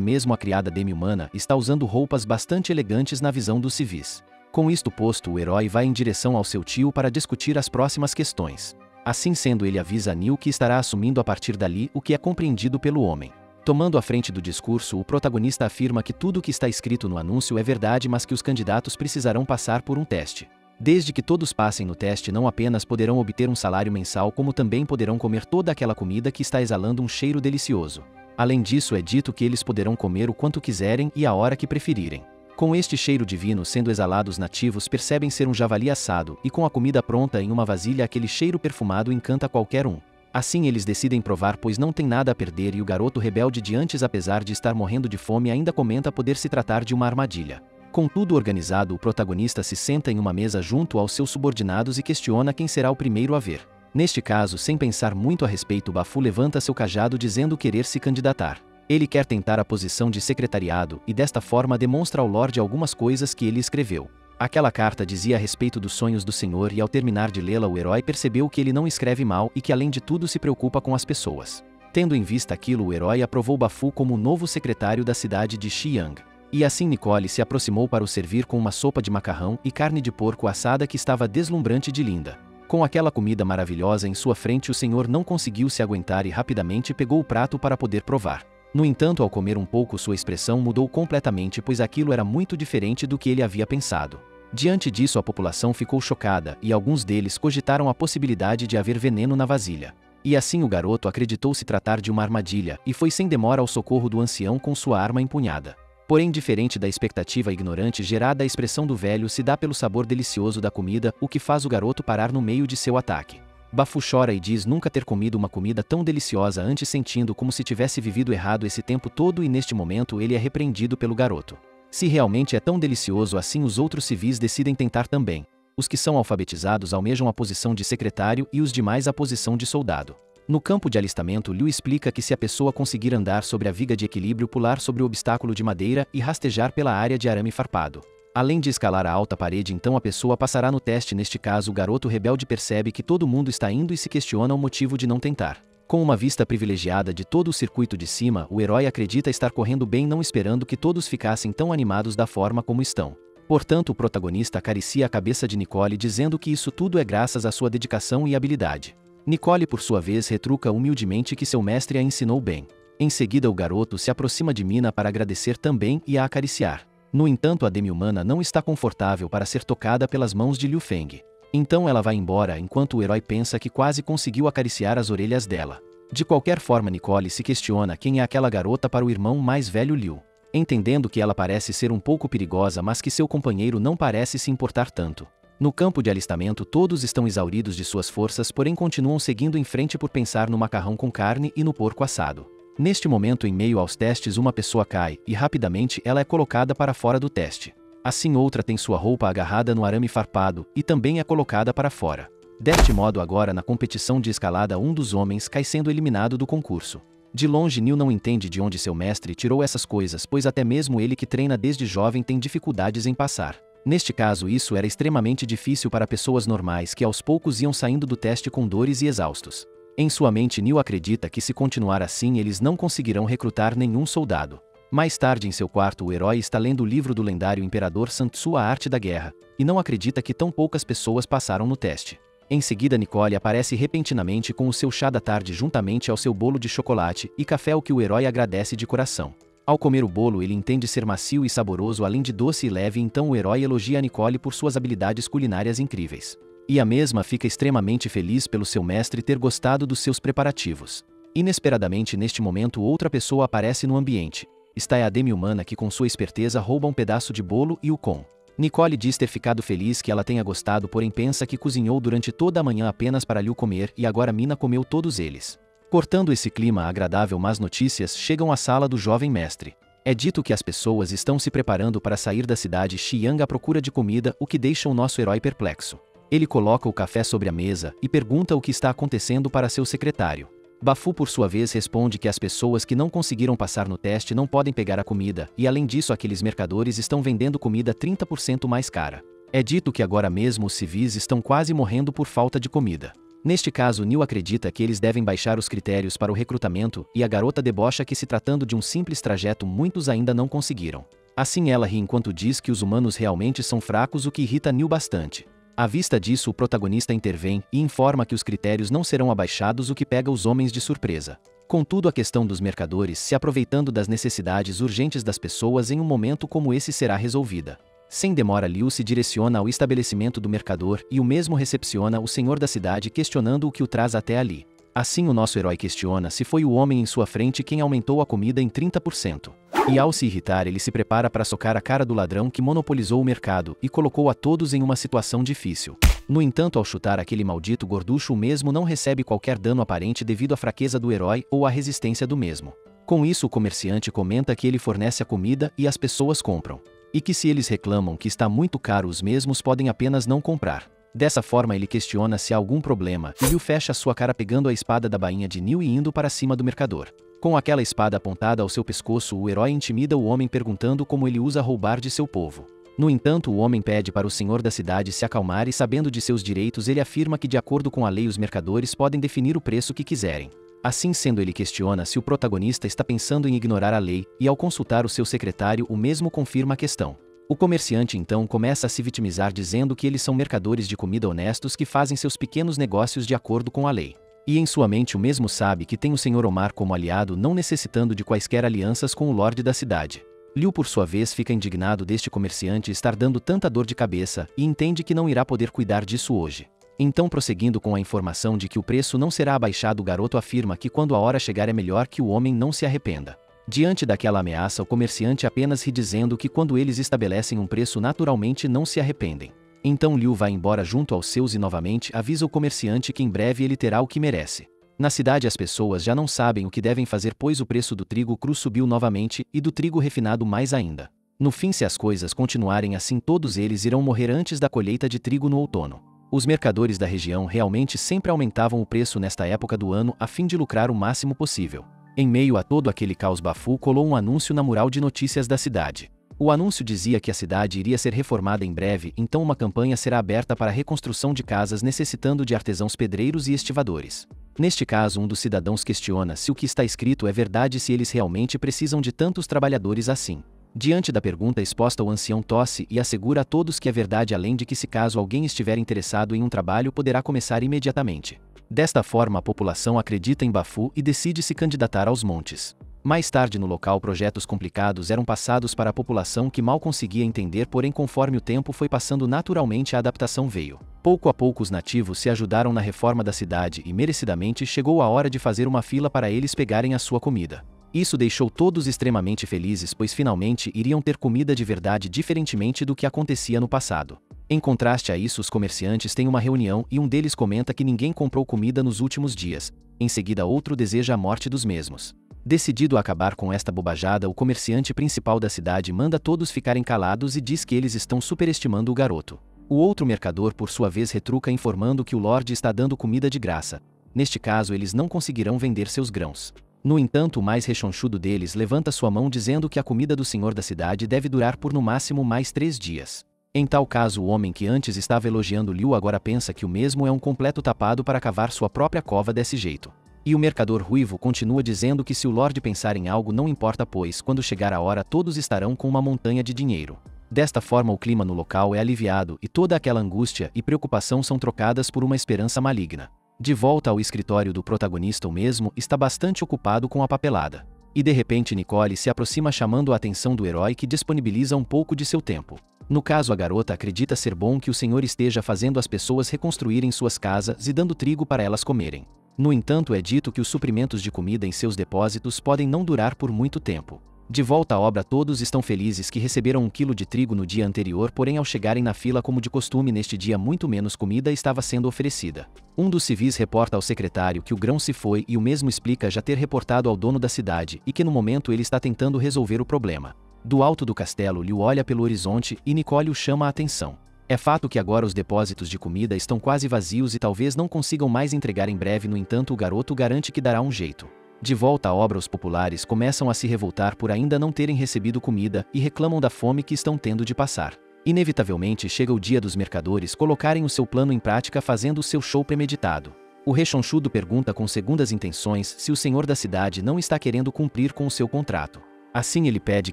mesmo a criada demi-humana está usando roupas bastante elegantes na visão dos civis. Com isto posto, o herói vai em direção ao seu tio para discutir as próximas questões. Assim sendo, ele avisa a Neil que estará assumindo a partir dali o que é compreendido pelo homem. Tomando a frente do discurso, o protagonista afirma que tudo o que está escrito no anúncio é verdade, mas que os candidatos precisarão passar por um teste. Desde que todos passem no teste, não apenas poderão obter um salário mensal, como também poderão comer toda aquela comida que está exalando um cheiro delicioso. Além disso, é dito que eles poderão comer o quanto quiserem e a hora que preferirem. Com este cheiro divino sendo exalado, os nativos percebem ser um javali assado, e com a comida pronta em uma vasilha, aquele cheiro perfumado encanta qualquer um. Assim eles decidem provar, pois não tem nada a perder, e o garoto rebelde de antes, apesar de estar morrendo de fome, ainda comenta poder se tratar de uma armadilha. Com tudo organizado, o protagonista se senta em uma mesa junto aos seus subordinados e questiona quem será o primeiro a ver. Neste caso, sem pensar muito a respeito, Bafu levanta seu cajado dizendo querer se candidatar. Ele quer tentar a posição de secretariado e desta forma demonstra ao Lorde algumas coisas que ele escreveu. Aquela carta dizia a respeito dos sonhos do Senhor, e ao terminar de lê-la, o herói percebeu que ele não escreve mal e que além de tudo se preocupa com as pessoas. Tendo em vista aquilo, o herói aprovou Bafu como o novo secretário da cidade de Xi'an. E assim Nicole se aproximou para o servir com uma sopa de macarrão e carne de porco assada que estava deslumbrante de linda. Com aquela comida maravilhosa em sua frente, o senhor não conseguiu se aguentar e rapidamente pegou o prato para poder provar. No entanto, ao comer um pouco, sua expressão mudou completamente, pois aquilo era muito diferente do que ele havia pensado. Diante disso, a população ficou chocada, e alguns deles cogitaram a possibilidade de haver veneno na vasilha. E assim o garoto acreditou se tratar de uma armadilha, e foi sem demora ao socorro do ancião com sua arma empunhada. Porém, diferente da expectativa ignorante gerada, a expressão do velho se dá pelo sabor delicioso da comida, o que faz o garoto parar no meio de seu ataque. Bafu chora e diz nunca ter comido uma comida tão deliciosa antes, sentindo como se tivesse vivido errado esse tempo todo, e neste momento ele é repreendido pelo garoto. Se realmente é tão delicioso assim, os outros civis decidem tentar também. Os que são alfabetizados almejam a posição de secretário e os demais a posição de soldado. No campo de alistamento, Liu explica que se a pessoa conseguir andar sobre a viga de equilíbrio, pular sobre o obstáculo de madeira e rastejar pela área de arame farpado, além de escalar a alta parede, então a pessoa passará no teste. Neste caso, o garoto rebelde percebe que todo mundo está indo e se questiona o motivo de não tentar. Com uma vista privilegiada de todo o circuito de cima, o herói acredita estar correndo bem, não esperando que todos ficassem tão animados da forma como estão. Portanto, o protagonista acaricia a cabeça de Nicole dizendo que isso tudo é graças à sua dedicação e habilidade. Nicole, por sua vez, retruca humildemente que seu mestre a ensinou bem. Em seguida, o garoto se aproxima de Mina para agradecer também e a acariciar. No entanto, a demi-humana não está confortável para ser tocada pelas mãos de Liu Feng. Então ela vai embora, enquanto o herói pensa que quase conseguiu acariciar as orelhas dela. De qualquer forma, Nicole se questiona quem é aquela garota para o irmão mais velho Liu. Entendendo que ela parece ser um pouco perigosa, mas que seu companheiro não parece se importar tanto. No campo de alistamento, todos estão exauridos de suas forças, porém continuam seguindo em frente por pensar no macarrão com carne e no porco assado. Neste momento, em meio aos testes, uma pessoa cai, e rapidamente ela é colocada para fora do teste. Assim, outra tem sua roupa agarrada no arame farpado, e também é colocada para fora. Deste modo, agora na competição de escalada, um dos homens cai, sendo eliminado do concurso. De longe, Neil não entende de onde seu mestre tirou essas coisas, pois até mesmo ele, que treina desde jovem, tem dificuldades em passar. Neste caso, isso era extremamente difícil para pessoas normais que aos poucos iam saindo do teste com dores e exaustos. Em sua mente, Neil acredita que se continuar assim eles não conseguirão recrutar nenhum soldado. Mais tarde, em seu quarto, o herói está lendo o livro do lendário Imperador Sun Tzu, A Arte da Guerra, e não acredita que tão poucas pessoas passaram no teste. Em seguida, Nicole aparece repentinamente com o seu chá da tarde juntamente ao seu bolo de chocolate e café, ao que o herói agradece de coração. Ao comer o bolo, ele entende ser macio e saboroso, além de doce e leve, então o herói elogia a Nicole por suas habilidades culinárias incríveis. E a mesma fica extremamente feliz pelo seu mestre ter gostado dos seus preparativos. Inesperadamente, neste momento, outra pessoa aparece no ambiente. Esta é a demi-humana, que com sua esperteza rouba um pedaço de bolo e o come. Nicole diz ter ficado feliz que ela tenha gostado, porém pensa que cozinhou durante toda a manhã apenas para Liu comer, e agora Mina comeu todos eles. Cortando esse clima agradável, más notícias chegam à sala do jovem mestre. É dito que as pessoas estão se preparando para sair da cidade Xi'an à procura de comida, o que deixa o nosso herói perplexo. Ele coloca o café sobre a mesa e pergunta o que está acontecendo para seu secretário. Bafu por sua vez responde que as pessoas que não conseguiram passar no teste não podem pegar a comida, e além disso aqueles mercadores estão vendendo comida 30% mais cara. É dito que agora mesmo os civis estão quase morrendo por falta de comida. Neste caso, Neil acredita que eles devem baixar os critérios para o recrutamento, e a garota debocha que se tratando de um simples trajeto muitos ainda não conseguiram. Assim ela ri enquanto diz que os humanos realmente são fracos, o que irrita Neil bastante. À vista disso, o protagonista intervém e informa que os critérios não serão abaixados, o que pega os homens de surpresa. Contudo, a questão dos mercadores se aproveitando das necessidades urgentes das pessoas em um momento como esse será resolvida. Sem demora, Liu se direciona ao estabelecimento do mercador e o mesmo recepciona o senhor da cidade, questionando o que o traz até ali. Assim, o nosso herói questiona se foi o homem em sua frente quem aumentou a comida em 30%. E ao se irritar, ele se prepara para socar a cara do ladrão que monopolizou o mercado e colocou a todos em uma situação difícil. No entanto, ao chutar aquele maldito gorducho, o mesmo não recebe qualquer dano aparente devido à fraqueza do herói ou à resistência do mesmo. Com isso, o comerciante comenta que ele fornece a comida e as pessoas compram. E que se eles reclamam que está muito caro, os mesmos podem apenas não comprar. Dessa forma, ele questiona se há algum problema e Liu fecha sua cara pegando a espada da bainha de Neil e indo para cima do mercador. Com aquela espada apontada ao seu pescoço, o herói intimida o homem perguntando como ele usa roubar de seu povo. No entanto, o homem pede para o senhor da cidade se acalmar e, sabendo de seus direitos, ele afirma que de acordo com a lei os mercadores podem definir o preço que quiserem. Assim sendo, ele questiona se o protagonista está pensando em ignorar a lei e, ao consultar o seu secretário, o mesmo confirma a questão. O comerciante então começa a se vitimizar dizendo que eles são mercadores de comida honestos que fazem seus pequenos negócios de acordo com a lei. E em sua mente o mesmo sabe que tem o Sr. Omar como aliado, não necessitando de quaisquer alianças com o Lorde da cidade. Liu por sua vez fica indignado deste comerciante estar dando tanta dor de cabeça e entende que não irá poder cuidar disso hoje. Então, prosseguindo com a informação de que o preço não será abaixado, o garoto afirma que quando a hora chegar é melhor que o homem não se arrependa. Diante daquela ameaça, o comerciante apenas ri dizendo que quando eles estabelecem um preço naturalmente não se arrependem. Então Liu vai embora junto aos seus e novamente avisa o comerciante que em breve ele terá o que merece. Na cidade as pessoas já não sabem o que devem fazer, pois o preço do trigo cru subiu novamente e do trigo refinado mais ainda. No fim, se as coisas continuarem assim, todos eles irão morrer antes da colheita de trigo no outono. Os mercadores da região realmente sempre aumentavam o preço nesta época do ano a fim de lucrar o máximo possível. Em meio a todo aquele caos, Bafu colou um anúncio na mural de notícias da cidade. O anúncio dizia que a cidade iria ser reformada em breve, então uma campanha será aberta para a reconstrução de casas necessitando de artesãos pedreiros e estivadores. Neste caso, um dos cidadãos questiona se o que está escrito é verdade e se eles realmente precisam de tantos trabalhadores assim. Diante da pergunta exposta, o ancião tosse e assegura a todos que é verdade, além de que se caso alguém estiver interessado em um trabalho poderá começar imediatamente. Desta forma, a população acredita em Bafu e decide se candidatar aos montes. Mais tarde no local, projetos complicados eram passados para a população que mal conseguia entender, porém conforme o tempo foi passando naturalmente a adaptação veio. Pouco a pouco os nativos se ajudaram na reforma da cidade e merecidamente chegou a hora de fazer uma fila para eles pegarem a sua comida. Isso deixou todos extremamente felizes, pois finalmente iriam ter comida de verdade, diferentemente do que acontecia no passado. Em contraste a isso, os comerciantes têm uma reunião e um deles comenta que ninguém comprou comida nos últimos dias. Em seguida, outro deseja a morte dos mesmos. Decidido a acabar com esta bobajada, o comerciante principal da cidade manda todos ficarem calados e diz que eles estão superestimando o garoto. O outro mercador, por sua vez, retruca informando que o Lorde está dando comida de graça. Neste caso, eles não conseguirão vender seus grãos. No entanto, o mais rechonchudo deles levanta sua mão dizendo que a comida do senhor da cidade deve durar por no máximo mais 3 dias. Em tal caso, o homem que antes estava elogiando Liu agora pensa que o mesmo é um completo tapado para cavar sua própria cova desse jeito. E o mercador ruivo continua dizendo que se o Lorde pensar em algo não importa, pois quando chegar a hora todos estarão com uma montanha de dinheiro. Desta forma o clima no local é aliviado e toda aquela angústia e preocupação são trocadas por uma esperança maligna. De volta ao escritório do protagonista, o mesmo está bastante ocupado com a papelada. E de repente Nicole se aproxima chamando a atenção do herói, que disponibiliza um pouco de seu tempo. No caso, a garota acredita ser bom que o senhor esteja fazendo as pessoas reconstruírem suas casas e dando trigo para elas comerem. No entanto, é dito que os suprimentos de comida em seus depósitos podem não durar por muito tempo. De volta à obra, todos estão felizes que receberam 1 quilo de trigo no dia anterior, porém ao chegarem na fila como de costume neste dia muito menos comida estava sendo oferecida. Um dos civis reporta ao secretário que o grão se foi e o mesmo explica já ter reportado ao dono da cidade e que no momento ele está tentando resolver o problema. Do alto do castelo, Liu olha pelo horizonte e Nicole o chama a atenção. É fato que agora os depósitos de comida estão quase vazios e talvez não consigam mais entregar em breve, no entanto o garoto garante que dará um jeito. De volta à obra, os populares começam a se revoltar por ainda não terem recebido comida e reclamam da fome que estão tendo de passar. Inevitavelmente chega o dia dos mercadores colocarem o seu plano em prática, fazendo o seu show premeditado. O rechonchudo pergunta com segundas intenções se o senhor da cidade não está querendo cumprir com o seu contrato. Assim ele pede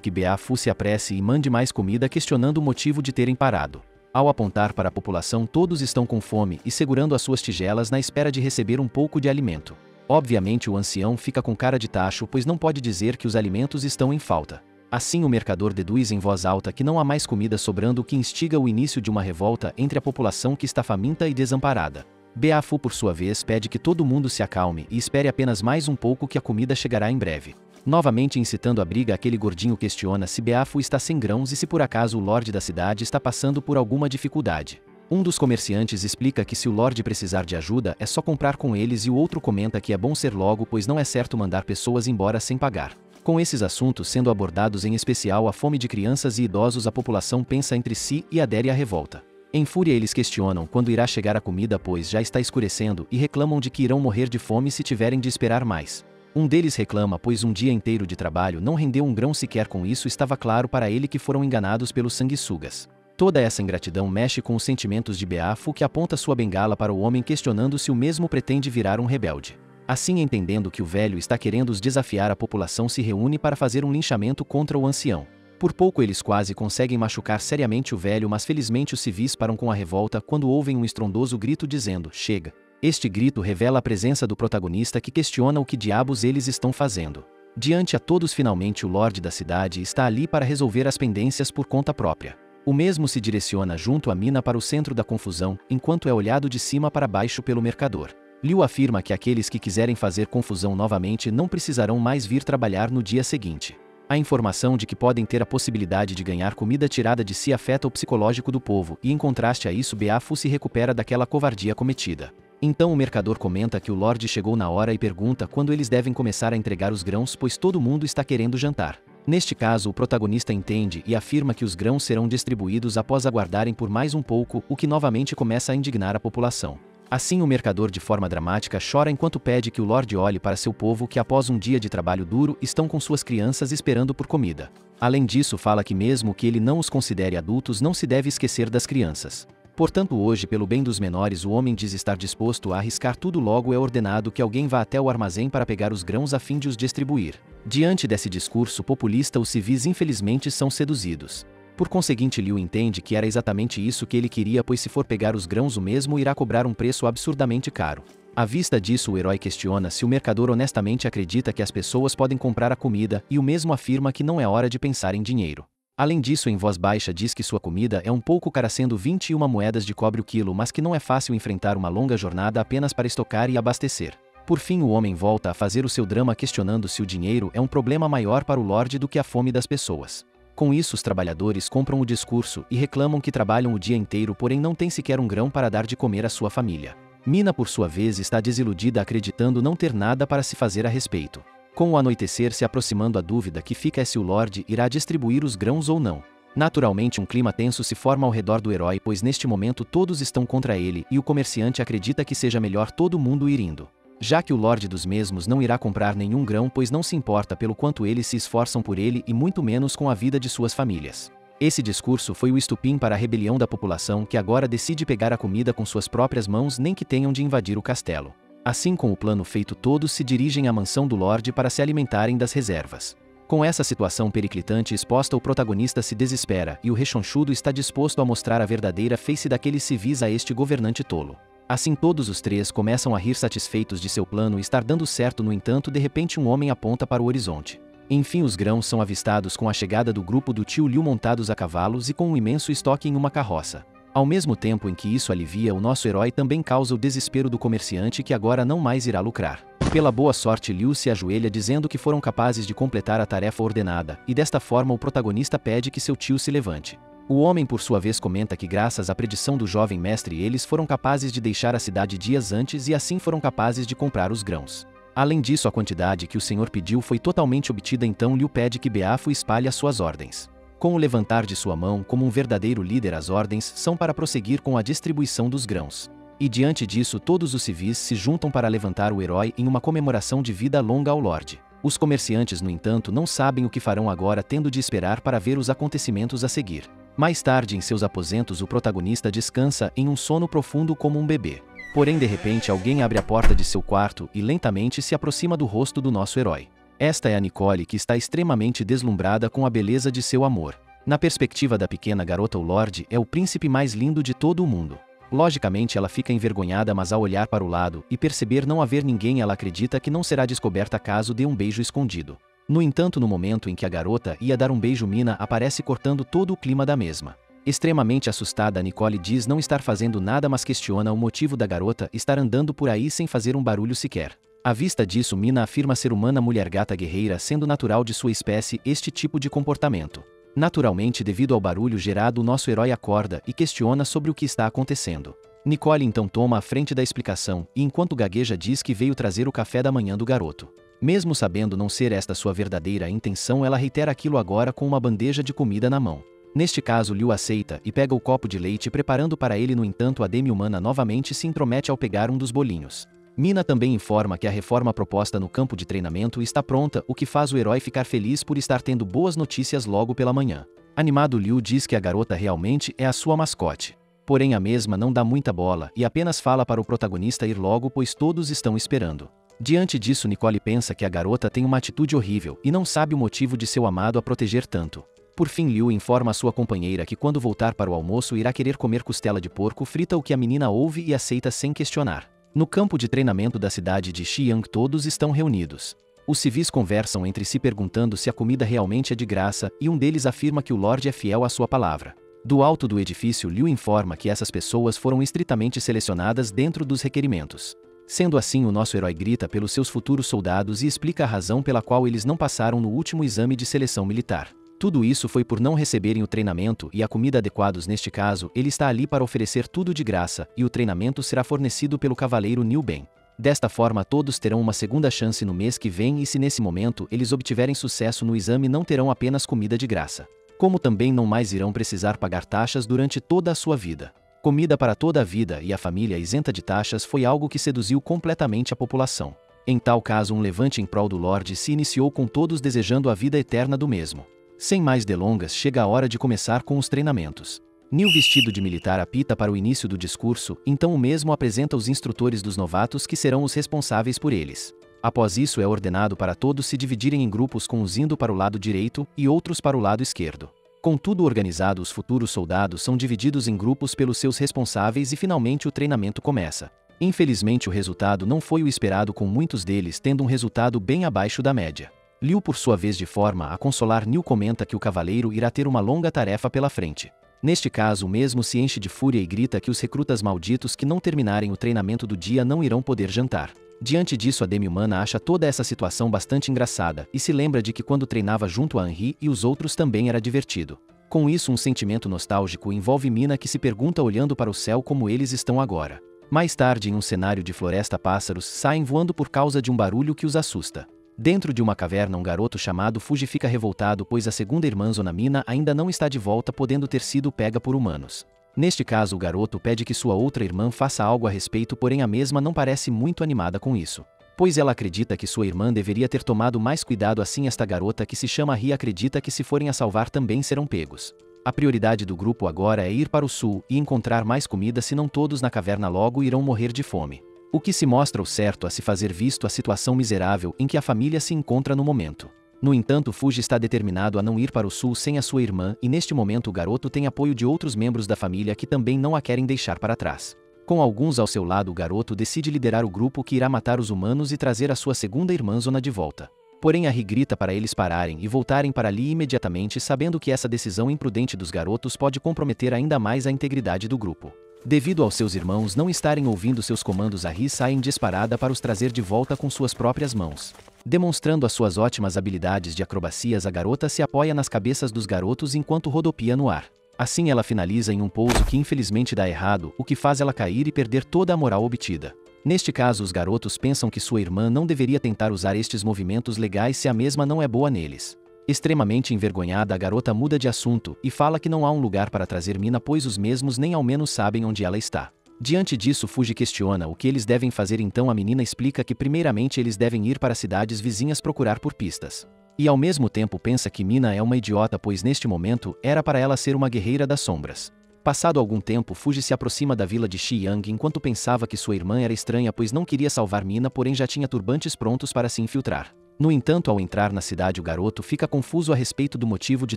que Beafu se apresse e mande mais comida, questionando o motivo de terem parado. Ao apontar para a população, todos estão com fome e segurando as suas tigelas na espera de receber um pouco de alimento. Obviamente o ancião fica com cara de tacho, pois não pode dizer que os alimentos estão em falta. Assim o mercador deduz em voz alta que não há mais comida sobrando, o que instiga o início de uma revolta entre a população que está faminta e desamparada. Beafu, por sua vez, pede que todo mundo se acalme e espere apenas mais um pouco, que a comida chegará em breve. Novamente incitando a briga, aquele gordinho questiona se Beafu está sem grãos e se por acaso o lorde da cidade está passando por alguma dificuldade. Um dos comerciantes explica que se o lorde precisar de ajuda é só comprar com eles, e o outro comenta que é bom ser logo, pois não é certo mandar pessoas embora sem pagar. Com esses assuntos sendo abordados, em especial a fome de crianças e idosos, a população pensa entre si e adere à revolta. Em fúria eles questionam quando irá chegar a comida, pois já está escurecendo, e reclamam de que irão morrer de fome se tiverem de esperar mais. Um deles reclama pois um dia inteiro de trabalho não rendeu um grão sequer. Com isso estava claro para ele que foram enganados pelos sanguessugas. Toda essa ingratidão mexe com os sentimentos de Beafu, que aponta sua bengala para o homem, questionando se o mesmo pretende virar um rebelde. Assim, entendendo que o velho está querendo os desafiar, a população se reúne para fazer um linchamento contra o ancião. Por pouco eles quase conseguem machucar seriamente o velho, mas felizmente os civis param com a revolta quando ouvem um estrondoso grito dizendo: "Chega!". Este grito revela a presença do protagonista, que questiona o que diabos eles estão fazendo. Diante a todos, finalmente o lorde da cidade está ali para resolver as pendências por conta própria. O mesmo se direciona junto à mina para o centro da confusão, enquanto é olhado de cima para baixo pelo mercador. Liu afirma que aqueles que quiserem fazer confusão novamente não precisarão mais vir trabalhar no dia seguinte. A informação de que podem ter a possibilidade de ganhar comida tirada de si afeta o psicológico do povo, e em contraste a isso Beafu se recupera daquela covardia cometida. Então o mercador comenta que o lorde chegou na hora e pergunta quando eles devem começar a entregar os grãos, pois todo mundo está querendo jantar. Neste caso o protagonista entende e afirma que os grãos serão distribuídos após aguardarem por mais um pouco, o que novamente começa a indignar a população. Assim o mercador, de forma dramática, chora enquanto pede que o lorde olhe para seu povo, que após um dia de trabalho duro estão com suas crianças esperando por comida. Além disso, fala que mesmo que ele não os considere adultos, não se deve esquecer das crianças. Portanto, hoje, pelo bem dos menores, o homem diz estar disposto a arriscar tudo. Logo é ordenado que alguém vá até o armazém para pegar os grãos a fim de os distribuir. Diante desse discurso populista, os civis infelizmente são seduzidos. Por conseguinte, Liu entende que era exatamente isso que ele queria, pois se for pegar os grãos, o mesmo irá cobrar um preço absurdamente caro. À vista disso, o herói questiona se o mercador honestamente acredita que as pessoas podem comprar a comida, e o mesmo afirma que não é hora de pensar em dinheiro. Além disso, em voz baixa diz que sua comida é um pouco cara, sendo 21 moedas de cobre o quilo, mas que não é fácil enfrentar uma longa jornada apenas para estocar e abastecer. Por fim, o homem volta a fazer o seu drama, questionando se o dinheiro é um problema maior para o lorde do que a fome das pessoas. Com isso, os trabalhadores compram o discurso e reclamam que trabalham o dia inteiro, porém não têm sequer um grão para dar de comer à sua família. Mina, por sua vez, está desiludida, acreditando não ter nada para se fazer a respeito. Com o anoitecer se aproximando, a dúvida que fica é se o lorde irá distribuir os grãos ou não. Naturalmente, um clima tenso se forma ao redor do herói, pois neste momento todos estão contra ele e o comerciante acredita que seja melhor todo mundo ir indo, já que o lorde dos mesmos não irá comprar nenhum grão, pois não se importa pelo quanto eles se esforçam por ele e muito menos com a vida de suas famílias. Esse discurso foi o estupim para a rebelião da população, que agora decide pegar a comida com suas próprias mãos, nem que tenham de invadir o castelo. Assim, com o plano feito, todos se dirigem à mansão do lorde para se alimentarem das reservas. Com essa situação periclitante exposta, o protagonista se desespera e o rechonchudo está disposto a mostrar a verdadeira face daqueles civis a este governante tolo. Assim, todos os três começam a rir, satisfeitos de seu plano estar dando certo. No entanto, de repente um homem aponta para o horizonte. Enfim, os grãos são avistados com a chegada do grupo do tio Liu montados a cavalos e com um imenso estoque em uma carroça. Ao mesmo tempo em que isso alivia o nosso herói, também causa o desespero do comerciante, que agora não mais irá lucrar. Pela boa sorte, Liu se ajoelha dizendo que foram capazes de completar a tarefa ordenada, e desta forma o protagonista pede que seu tio se levante. O homem, por sua vez, comenta que graças à predição do jovem mestre eles foram capazes de deixar a cidade dias antes e assim foram capazes de comprar os grãos. Além disso, a quantidade que o senhor pediu foi totalmente obtida. Então Liu pede que Beafu espalhe as suas ordens. Com o levantar de sua mão como um verdadeiro líder, as ordens são para prosseguir com a distribuição dos grãos. E diante disso todos os civis se juntam para levantar o herói em uma comemoração de vida longa ao Lorde. Os comerciantes, no entanto, não sabem o que farão agora, tendo de esperar para ver os acontecimentos a seguir. Mais tarde, em seus aposentos, o protagonista descansa em um sono profundo como um bebê. Porém, de repente, alguém abre a porta de seu quarto e lentamente se aproxima do rosto do nosso herói. Esta é a Nicole, que está extremamente deslumbrada com a beleza de seu amor. Na perspectiva da pequena garota, o Lorde é o príncipe mais lindo de todo o mundo. Logicamente ela fica envergonhada, mas ao olhar para o lado e perceber não haver ninguém, ela acredita que não será descoberta caso dê um beijo escondido. No entanto, no momento em que a garota ia dar um beijo, Mina aparece cortando todo o clima da mesma. Extremamente assustada, Nicole diz não estar fazendo nada, mas questiona o motivo da garota estar andando por aí sem fazer um barulho sequer. À vista disso, Mina afirma ser humana, mulher gata guerreira, sendo natural de sua espécie este tipo de comportamento. Naturalmente, devido ao barulho gerado, o nosso herói acorda e questiona sobre o que está acontecendo. Nicole então toma a frente da explicação e, enquanto gagueja, diz que veio trazer o café da manhã do garoto. Mesmo sabendo não ser esta sua verdadeira intenção, ela reitera aquilo agora com uma bandeja de comida na mão. Neste caso, Liu aceita e pega o copo de leite preparando para ele. No entanto, a demi-humana novamente se intromete ao pegar um dos bolinhos. Mina também informa que a reforma proposta no campo de treinamento está pronta, o que faz o herói ficar feliz por estar tendo boas notícias logo pela manhã. Animado, Liu diz que a garota realmente é a sua mascote. Porém, a mesma não dá muita bola e apenas fala para o protagonista ir logo, pois todos estão esperando. Diante disso, Nicole pensa que a garota tem uma atitude horrível e não sabe o motivo de seu amado a proteger tanto. Por fim, Liu informa a sua companheira que quando voltar para o almoço irá querer comer costela de porco frita, o que a menina ouve e aceita sem questionar. No campo de treinamento da cidade de Xi'an, todos estão reunidos. Os civis conversam entre si perguntando se a comida realmente é de graça, e um deles afirma que o Lorde é fiel à sua palavra. Do alto do edifício, Liu informa que essas pessoas foram estritamente selecionadas dentro dos requerimentos. Sendo assim, o nosso herói grita pelos seus futuros soldados e explica a razão pela qual eles não passaram no último exame de seleção militar. Tudo isso foi por não receberem o treinamento e a comida adequados. Neste caso, ele está ali para oferecer tudo de graça, e o treinamento será fornecido pelo cavaleiro Niu Ben. Desta forma, todos terão uma segunda chance no mês que vem, e se nesse momento eles obtiverem sucesso no exame, não terão apenas comida de graça, como também não mais irão precisar pagar taxas durante toda a sua vida. Comida para toda a vida e a família isenta de taxas foi algo que seduziu completamente a população. Em tal caso, um levante em prol do Lorde se iniciou, com todos desejando a vida eterna do mesmo. Sem mais delongas, chega a hora de começar com os treinamentos. Niu, vestido de militar, apita para o início do discurso, então o mesmo apresenta os instrutores dos novatos, que serão os responsáveis por eles. Após isso, é ordenado para todos se dividirem em grupos, com uns indo para o lado direito e outros para o lado esquerdo. Com tudo organizado, os futuros soldados são divididos em grupos pelos seus responsáveis e finalmente o treinamento começa. Infelizmente, o resultado não foi o esperado, com muitos deles tendo um resultado bem abaixo da média. Liu, por sua vez, de forma a consolar Niu, comenta que o cavaleiro irá ter uma longa tarefa pela frente. Neste caso, o mesmo se enche de fúria e grita que os recrutas malditos que não terminarem o treinamento do dia não irão poder jantar. Diante disso, a demi-humana acha toda essa situação bastante engraçada e se lembra de que quando treinava junto a Henri e os outros também era divertido. Com isso, um sentimento nostálgico envolve Mina, que se pergunta olhando para o céu como eles estão agora. Mais tarde, em um cenário de floresta, pássaros saem voando por causa de um barulho que os assusta. Dentro de uma caverna, um garoto chamado Fuji fica revoltado, pois a segunda irmã Zona Mina ainda não está de volta, podendo ter sido pega por humanos. Neste caso, o garoto pede que sua outra irmã faça algo a respeito, porém a mesma não parece muito animada com isso, pois ela acredita que sua irmã deveria ter tomado mais cuidado. Assim, esta garota, que se chama Ri, acredita que se forem a salvar também serão pegos. A prioridade do grupo agora é ir para o sul e encontrar mais comida, senão todos na caverna logo irão morrer de fome. O que se mostra o certo a se fazer, visto a situação miserável em que a família se encontra no momento. No entanto, Fuji está determinado a não ir para o sul sem a sua irmã, e neste momento o garoto tem apoio de outros membros da família que também não a querem deixar para trás. Com alguns ao seu lado, o garoto decide liderar o grupo que irá matar os humanos e trazer a sua segunda irmã Zona de volta. Porém, a Ri grita para eles pararem e voltarem para ali imediatamente, sabendo que essa decisão imprudente dos garotos pode comprometer ainda mais a integridade do grupo. Devido aos seus irmãos não estarem ouvindo seus comandos, a Ri sai em disparada para os trazer de volta com suas próprias mãos. Demonstrando as suas ótimas habilidades de acrobacias, a garota se apoia nas cabeças dos garotos enquanto rodopia no ar. Assim, ela finaliza em um pouso que infelizmente dá errado, o que faz ela cair e perder toda a moral obtida. Neste caso, os garotos pensam que sua irmã não deveria tentar usar estes movimentos legais se a mesma não é boa neles. Extremamente envergonhada, a garota muda de assunto e fala que não há um lugar para trazer Mina, pois os mesmos nem ao menos sabem onde ela está. Diante disso, Fuji questiona o que eles devem fazer, então a menina explica que primeiramente eles devem ir para cidades vizinhas procurar por pistas. E ao mesmo tempo pensa que Mina é uma idiota, pois neste momento era para ela ser uma guerreira das sombras. Passado algum tempo, Fuji se aproxima da vila de Xiyang enquanto pensava que sua irmã era estranha, pois não queria salvar Mina, porém já tinha turbantes prontos para se infiltrar. No entanto, ao entrar na cidade, o garoto fica confuso a respeito do motivo de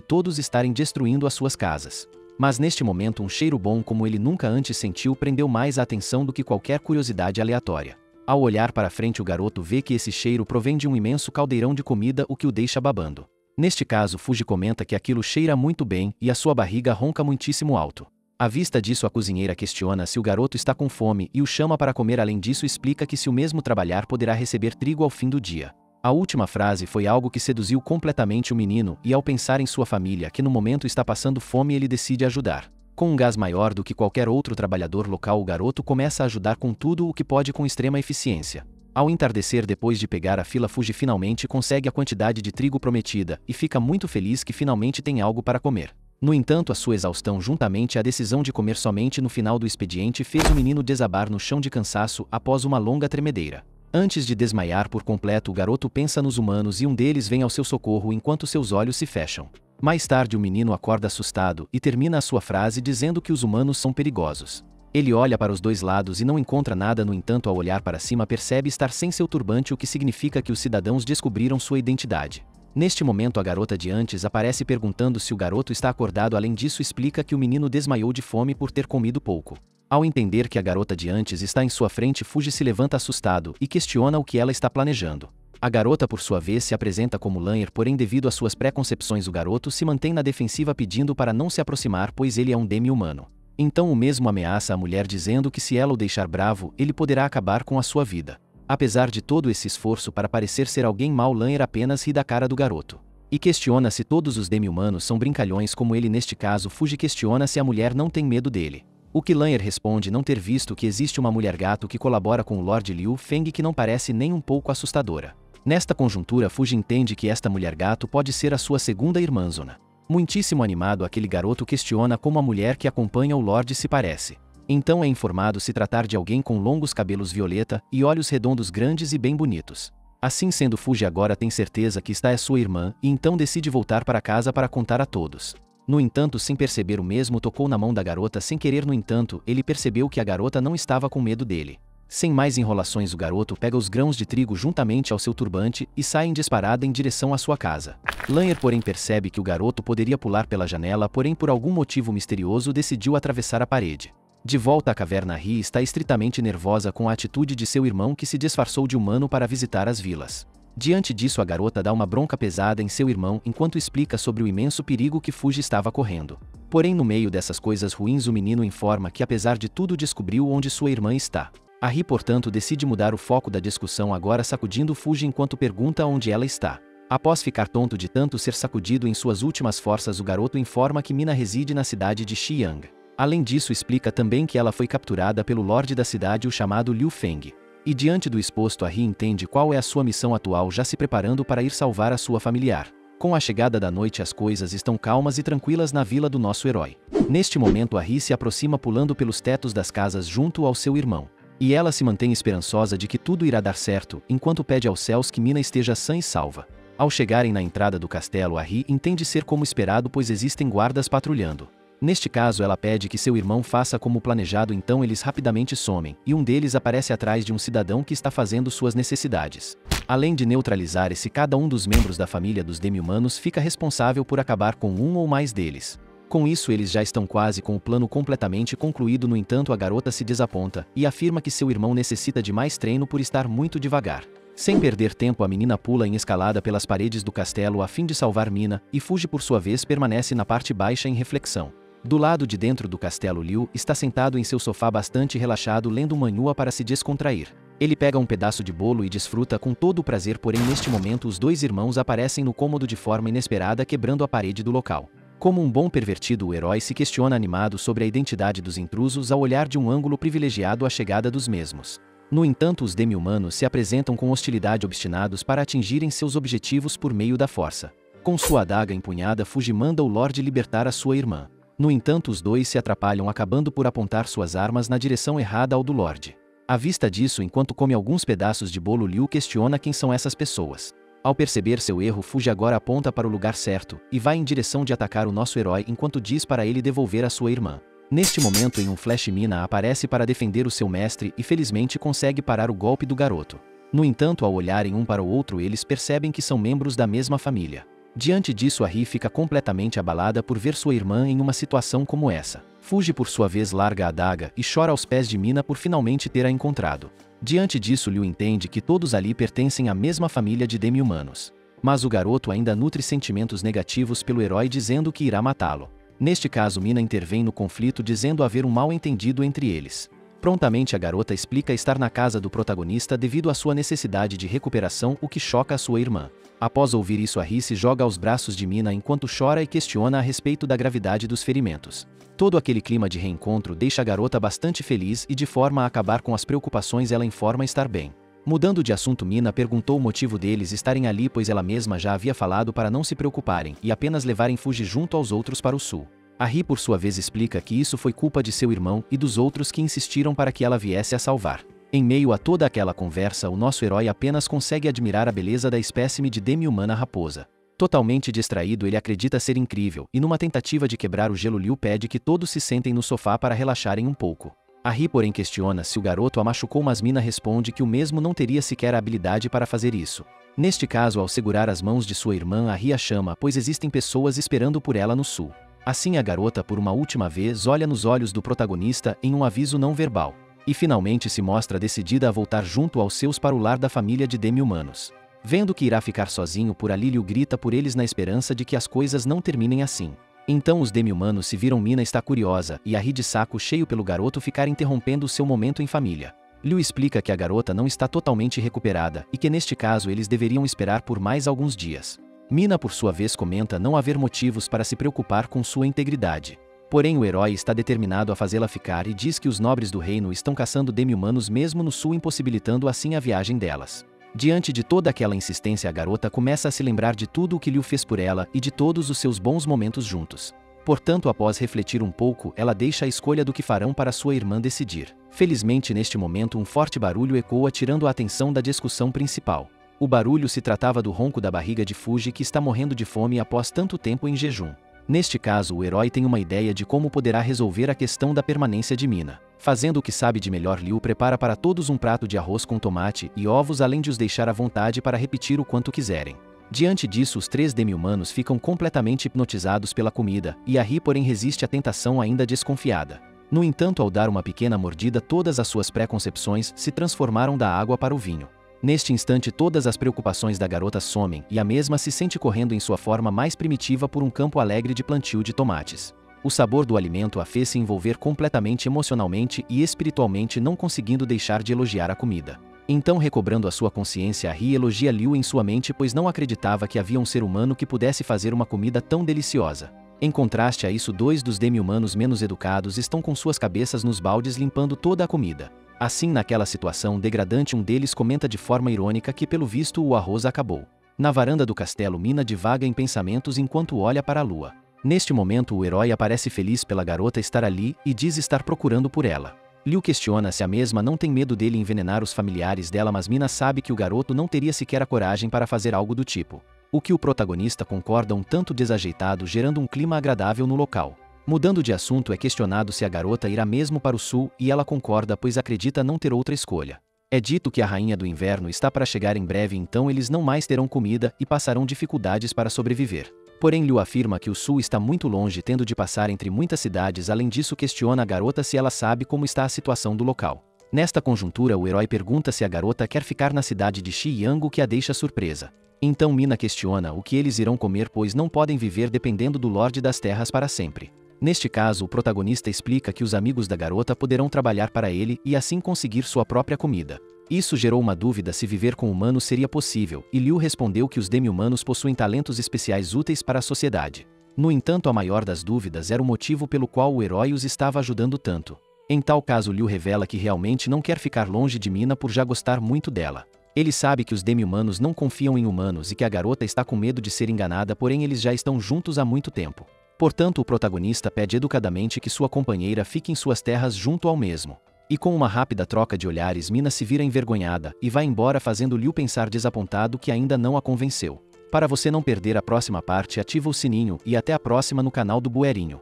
todos estarem destruindo as suas casas. Mas neste momento um cheiro bom como ele nunca antes sentiu prendeu mais a atenção do que qualquer curiosidade aleatória. Ao olhar para frente, o garoto vê que esse cheiro provém de um imenso caldeirão de comida, o que o deixa babando. Neste caso, Fuji comenta que aquilo cheira muito bem e a sua barriga ronca muitíssimo alto. À vista disso, a cozinheira questiona se o garoto está com fome e o chama para comer. Além disso, explica que se o mesmo trabalhar poderá receber trigo ao fim do dia. A última frase foi algo que seduziu completamente o menino, e ao pensar em sua família que no momento está passando fome, ele decide ajudar. Com um gás maior do que qualquer outro trabalhador local, o garoto começa a ajudar com tudo o que pode com extrema eficiência. Ao entardecer, depois de pegar a fila, Fuji finalmente consegue a quantidade de trigo prometida e fica muito feliz que finalmente tem algo para comer. No entanto, a sua exaustão juntamente à decisão de comer somente no final do expediente fez o menino desabar no chão de cansaço após uma longa tremedeira. Antes de desmaiar por completo, o garoto pensa nos humanos e um deles vem ao seu socorro enquanto seus olhos se fecham. Mais tarde, o menino acorda assustado e termina a sua frase dizendo que os humanos são perigosos. Ele olha para os dois lados e não encontra nada, no entanto, ao olhar para cima percebe estar sem seu turbante, o que significa que os cidadãos descobriram sua identidade. Neste momento, a garota de antes aparece perguntando se o garoto está acordado. Além disso, explica que o menino desmaiou de fome por ter comido pouco. Ao entender que a garota de antes está em sua frente, Fuji se levanta assustado e questiona o que ela está planejando. A garota, por sua vez, se apresenta como Lanher, porém devido às suas preconcepções o garoto se mantém na defensiva pedindo para não se aproximar, pois ele é um demi-humano. Então o mesmo ameaça a mulher dizendo que se ela o deixar bravo, ele poderá acabar com a sua vida. Apesar de todo esse esforço para parecer ser alguém mau, Lanher apenas ri da cara do garoto. E questiona se todos os demi-humanos são brincalhões como ele. Neste caso, Fuji questiona se a mulher não tem medo dele. O que Lanher responde não ter visto que existe uma mulher gato que colabora com o Lord Liu Feng que não parece nem um pouco assustadora. Nesta conjuntura, Fuji entende que esta mulher gato pode ser a sua segunda irmãzona. Muitíssimo animado, aquele garoto questiona como a mulher que acompanha o Lorde se parece. Então é informado se tratar de alguém com longos cabelos violeta e olhos redondos grandes e bem bonitos. Assim sendo, Fuji agora tem certeza que esta é sua irmã e então decide voltar para casa para contar a todos. No entanto, sem perceber, o mesmo tocou na mão da garota sem querer. No entanto, ele percebeu que a garota não estava com medo dele. Sem mais enrolações, o garoto pega os grãos de trigo juntamente ao seu turbante e sai em disparada em direção à sua casa. Lanher, porém, percebe que o garoto poderia pular pela janela, porém por algum motivo misterioso decidiu atravessar a parede. De volta à caverna, Ri está estritamente nervosa com a atitude de seu irmão que se disfarçou de humano para visitar as vilas. Diante disso, a garota dá uma bronca pesada em seu irmão enquanto explica sobre o imenso perigo que Fuji estava correndo. Porém, no meio dessas coisas ruins, o menino informa que apesar de tudo descobriu onde sua irmã está. A Ri, portanto, decide mudar o foco da discussão, agora sacudindo Fuji enquanto pergunta onde ela está. Após ficar tonto de tanto ser sacudido em suas últimas forças, o garoto informa que Mina reside na cidade de Xiyang. Além disso, explica também que ela foi capturada pelo lorde da cidade, o chamado Liu Feng. E diante do exposto, a Ri entende qual é a sua missão atual, já se preparando para ir salvar a sua familiar. Com a chegada da noite, as coisas estão calmas e tranquilas na vila do nosso herói. Neste momento, a Ri se aproxima pulando pelos tetos das casas junto ao seu irmão. E ela se mantém esperançosa de que tudo irá dar certo, enquanto pede aos céus que Mina esteja sã e salva. Ao chegarem na entrada do castelo, a Ri entende ser como esperado, pois existem guardas patrulhando. Neste caso, ela pede que seu irmão faça como planejado, então eles rapidamente somem, e um deles aparece atrás de um cidadão que está fazendo suas necessidades. Além de neutralizar esse, cada um dos membros da família dos demi-humanos fica responsável por acabar com um ou mais deles. Com isso, eles já estão quase com o plano completamente concluído. No entanto, a garota se desaponta e afirma que seu irmão necessita de mais treino por estar muito devagar. Sem perder tempo, a menina pula em escalada pelas paredes do castelo a fim de salvar Mina, e Fuji, por sua vez, permanece na parte baixa em reflexão. Do lado de dentro do castelo, Liu está sentado em seu sofá bastante relaxado, lendo um manhua para se descontrair. Ele pega um pedaço de bolo e desfruta com todo o prazer, porém neste momento os dois irmãos aparecem no cômodo de forma inesperada, quebrando a parede do local. Como um bom pervertido, o herói se questiona animado sobre a identidade dos intrusos ao olhar de um ângulo privilegiado a chegada dos mesmos. No entanto, os demi-humanos se apresentam com hostilidade, obstinados para atingirem seus objetivos por meio da força. Com sua adaga empunhada, Fuji manda o Lorde libertar a sua irmã. No entanto, os dois se atrapalham, acabando por apontar suas armas na direção errada ao do Lorde. À vista disso, enquanto come alguns pedaços de bolo, Liu questiona quem são essas pessoas. Ao perceber seu erro, Fuji agora aponta para o lugar certo e vai em direção de atacar o nosso herói enquanto diz para ele devolver a sua irmã. Neste momento, em um flash, Mina aparece para defender o seu mestre e felizmente consegue parar o golpe do garoto. No entanto, ao olharem um para o outro, eles percebem que são membros da mesma família. Diante disso, a Ri fica completamente abalada por ver sua irmã em uma situação como essa. Fuji, por sua vez, larga a adaga e chora aos pés de Mina por finalmente ter a encontrado. Diante disso, Liu entende que todos ali pertencem à mesma família de demi-humanos. Mas o garoto ainda nutre sentimentos negativos pelo herói, dizendo que irá matá-lo. Neste caso, Mina intervém no conflito, dizendo haver um mal-entendido entre eles. Prontamente, a garota explica estar na casa do protagonista devido à sua necessidade de recuperação, o que choca a sua irmã. Após ouvir isso, a Ri se joga aos braços de Mina enquanto chora e questiona a respeito da gravidade dos ferimentos. Todo aquele clima de reencontro deixa a garota bastante feliz e, de forma a acabar com as preocupações, ela informa estar bem. Mudando de assunto, Mina perguntou o motivo deles estarem ali, pois ela mesma já havia falado para não se preocuparem e apenas levarem Fuji junto aos outros para o sul. A Ri, por sua vez, explica que isso foi culpa de seu irmão e dos outros que insistiram para que ela viesse a salvar. Em meio a toda aquela conversa, o nosso herói apenas consegue admirar a beleza da espécime de demi-humana raposa. Totalmente distraído, ele acredita ser incrível, e numa tentativa de quebrar o gelo, Liu pede que todos se sentem no sofá para relaxarem um pouco. A Ri, porém, questiona se o garoto a machucou, mas Mina responde que o mesmo não teria sequer a habilidade para fazer isso. Neste caso, ao segurar as mãos de sua irmã, a Ri a chama, pois existem pessoas esperando por ela no sul. Assim, a garota, por uma última vez, olha nos olhos do protagonista em um aviso não verbal. E finalmente se mostra decidida a voltar junto aos seus para o lar da família de demi-humanos. Vendo que irá ficar sozinho por ali, Liu grita por eles na esperança de que as coisas não terminem assim. Então os demi-humanos se viram. Mina está curiosa, e a Ri, de saco cheio pelo garoto ficar interrompendo seu momento em família. Liu explica que a garota não está totalmente recuperada, e que neste caso eles deveriam esperar por mais alguns dias. Mina, por sua vez, comenta não haver motivos para se preocupar com sua integridade. Porém, o herói está determinado a fazê-la ficar e diz que os nobres do reino estão caçando demi-humanos mesmo no sul, impossibilitando assim a viagem delas. Diante de toda aquela insistência, a garota começa a se lembrar de tudo o que Liu fez por ela e de todos os seus bons momentos juntos. Portanto, após refletir um pouco, ela deixa a escolha do que farão para sua irmã decidir. Felizmente, neste momento, um forte barulho ecoa, tirando a atenção da discussão principal. O barulho se tratava do ronco da barriga de Fuji, que está morrendo de fome após tanto tempo em jejum. Neste caso, o herói tem uma ideia de como poderá resolver a questão da permanência de Mina. Fazendo o que sabe de melhor, Liu prepara para todos um prato de arroz com tomate e ovos, além de os deixar à vontade para repetir o quanto quiserem. Diante disso, os três demi-humanos ficam completamente hipnotizados pela comida, e a Ri, porém, resiste à tentação, ainda desconfiada. No entanto, ao dar uma pequena mordida, todas as suas preconcepções se transformaram da água para o vinho. Neste instante, todas as preocupações da garota somem e a mesma se sente correndo em sua forma mais primitiva por um campo alegre de plantio de tomates. O sabor do alimento a fez se envolver completamente emocionalmente e espiritualmente, não conseguindo deixar de elogiar a comida. Então, recobrando a sua consciência, a Ri elogia Liu em sua mente, pois não acreditava que havia um ser humano que pudesse fazer uma comida tão deliciosa. Em contraste a isso, dois dos demi-humanos menos educados estão com suas cabeças nos baldes limpando toda a comida. Assim, naquela situação degradante, um deles comenta de forma irônica que, pelo visto, o arroz acabou. Na varanda do castelo, Mina divaga em pensamentos enquanto olha para a lua. Neste momento, o herói aparece feliz pela garota estar ali e diz estar procurando por ela. Liu questiona se a mesma não tem medo dele envenenar os familiares dela, mas Mina sabe que o garoto não teria sequer a coragem para fazer algo do tipo. O que o protagonista concorda, um tanto desajeitado, gerando um clima agradável no local. Mudando de assunto, é questionado se a garota irá mesmo para o sul, e ela concorda, pois acredita não ter outra escolha. É dito que a rainha do inverno está para chegar em breve, então eles não mais terão comida e passarão dificuldades para sobreviver. Porém, Liu afirma que o sul está muito longe, tendo de passar entre muitas cidades. Além disso, questiona a garota se ela sabe como está a situação do local. Nesta conjuntura, o herói pergunta se a garota quer ficar na cidade de Xiang, o que a deixa surpresa. Então Mina questiona o que eles irão comer, pois não podem viver dependendo do Lorde das Terras para sempre. Neste caso, o protagonista explica que os amigos da garota poderão trabalhar para ele e assim conseguir sua própria comida. Isso gerou uma dúvida se viver com humanos seria possível, e Liu respondeu que os demi-humanos possuem talentos especiais úteis para a sociedade. No entanto, a maior das dúvidas era o motivo pelo qual o herói os estava ajudando tanto. Em tal caso, Liu revela que realmente não quer ficar longe de Mina por já gostar muito dela. Ele sabe que os demi-humanos não confiam em humanos e que a garota está com medo de ser enganada, porém eles já estão juntos há muito tempo. Portanto, o protagonista pede educadamente que sua companheira fique em suas terras junto ao mesmo. E com uma rápida troca de olhares, Mina se vira envergonhada e vai embora, fazendo Liu pensar desapontado que ainda não a convenceu. Para você não perder a próxima parte, ativa o sininho e até a próxima no canal do Buerinho.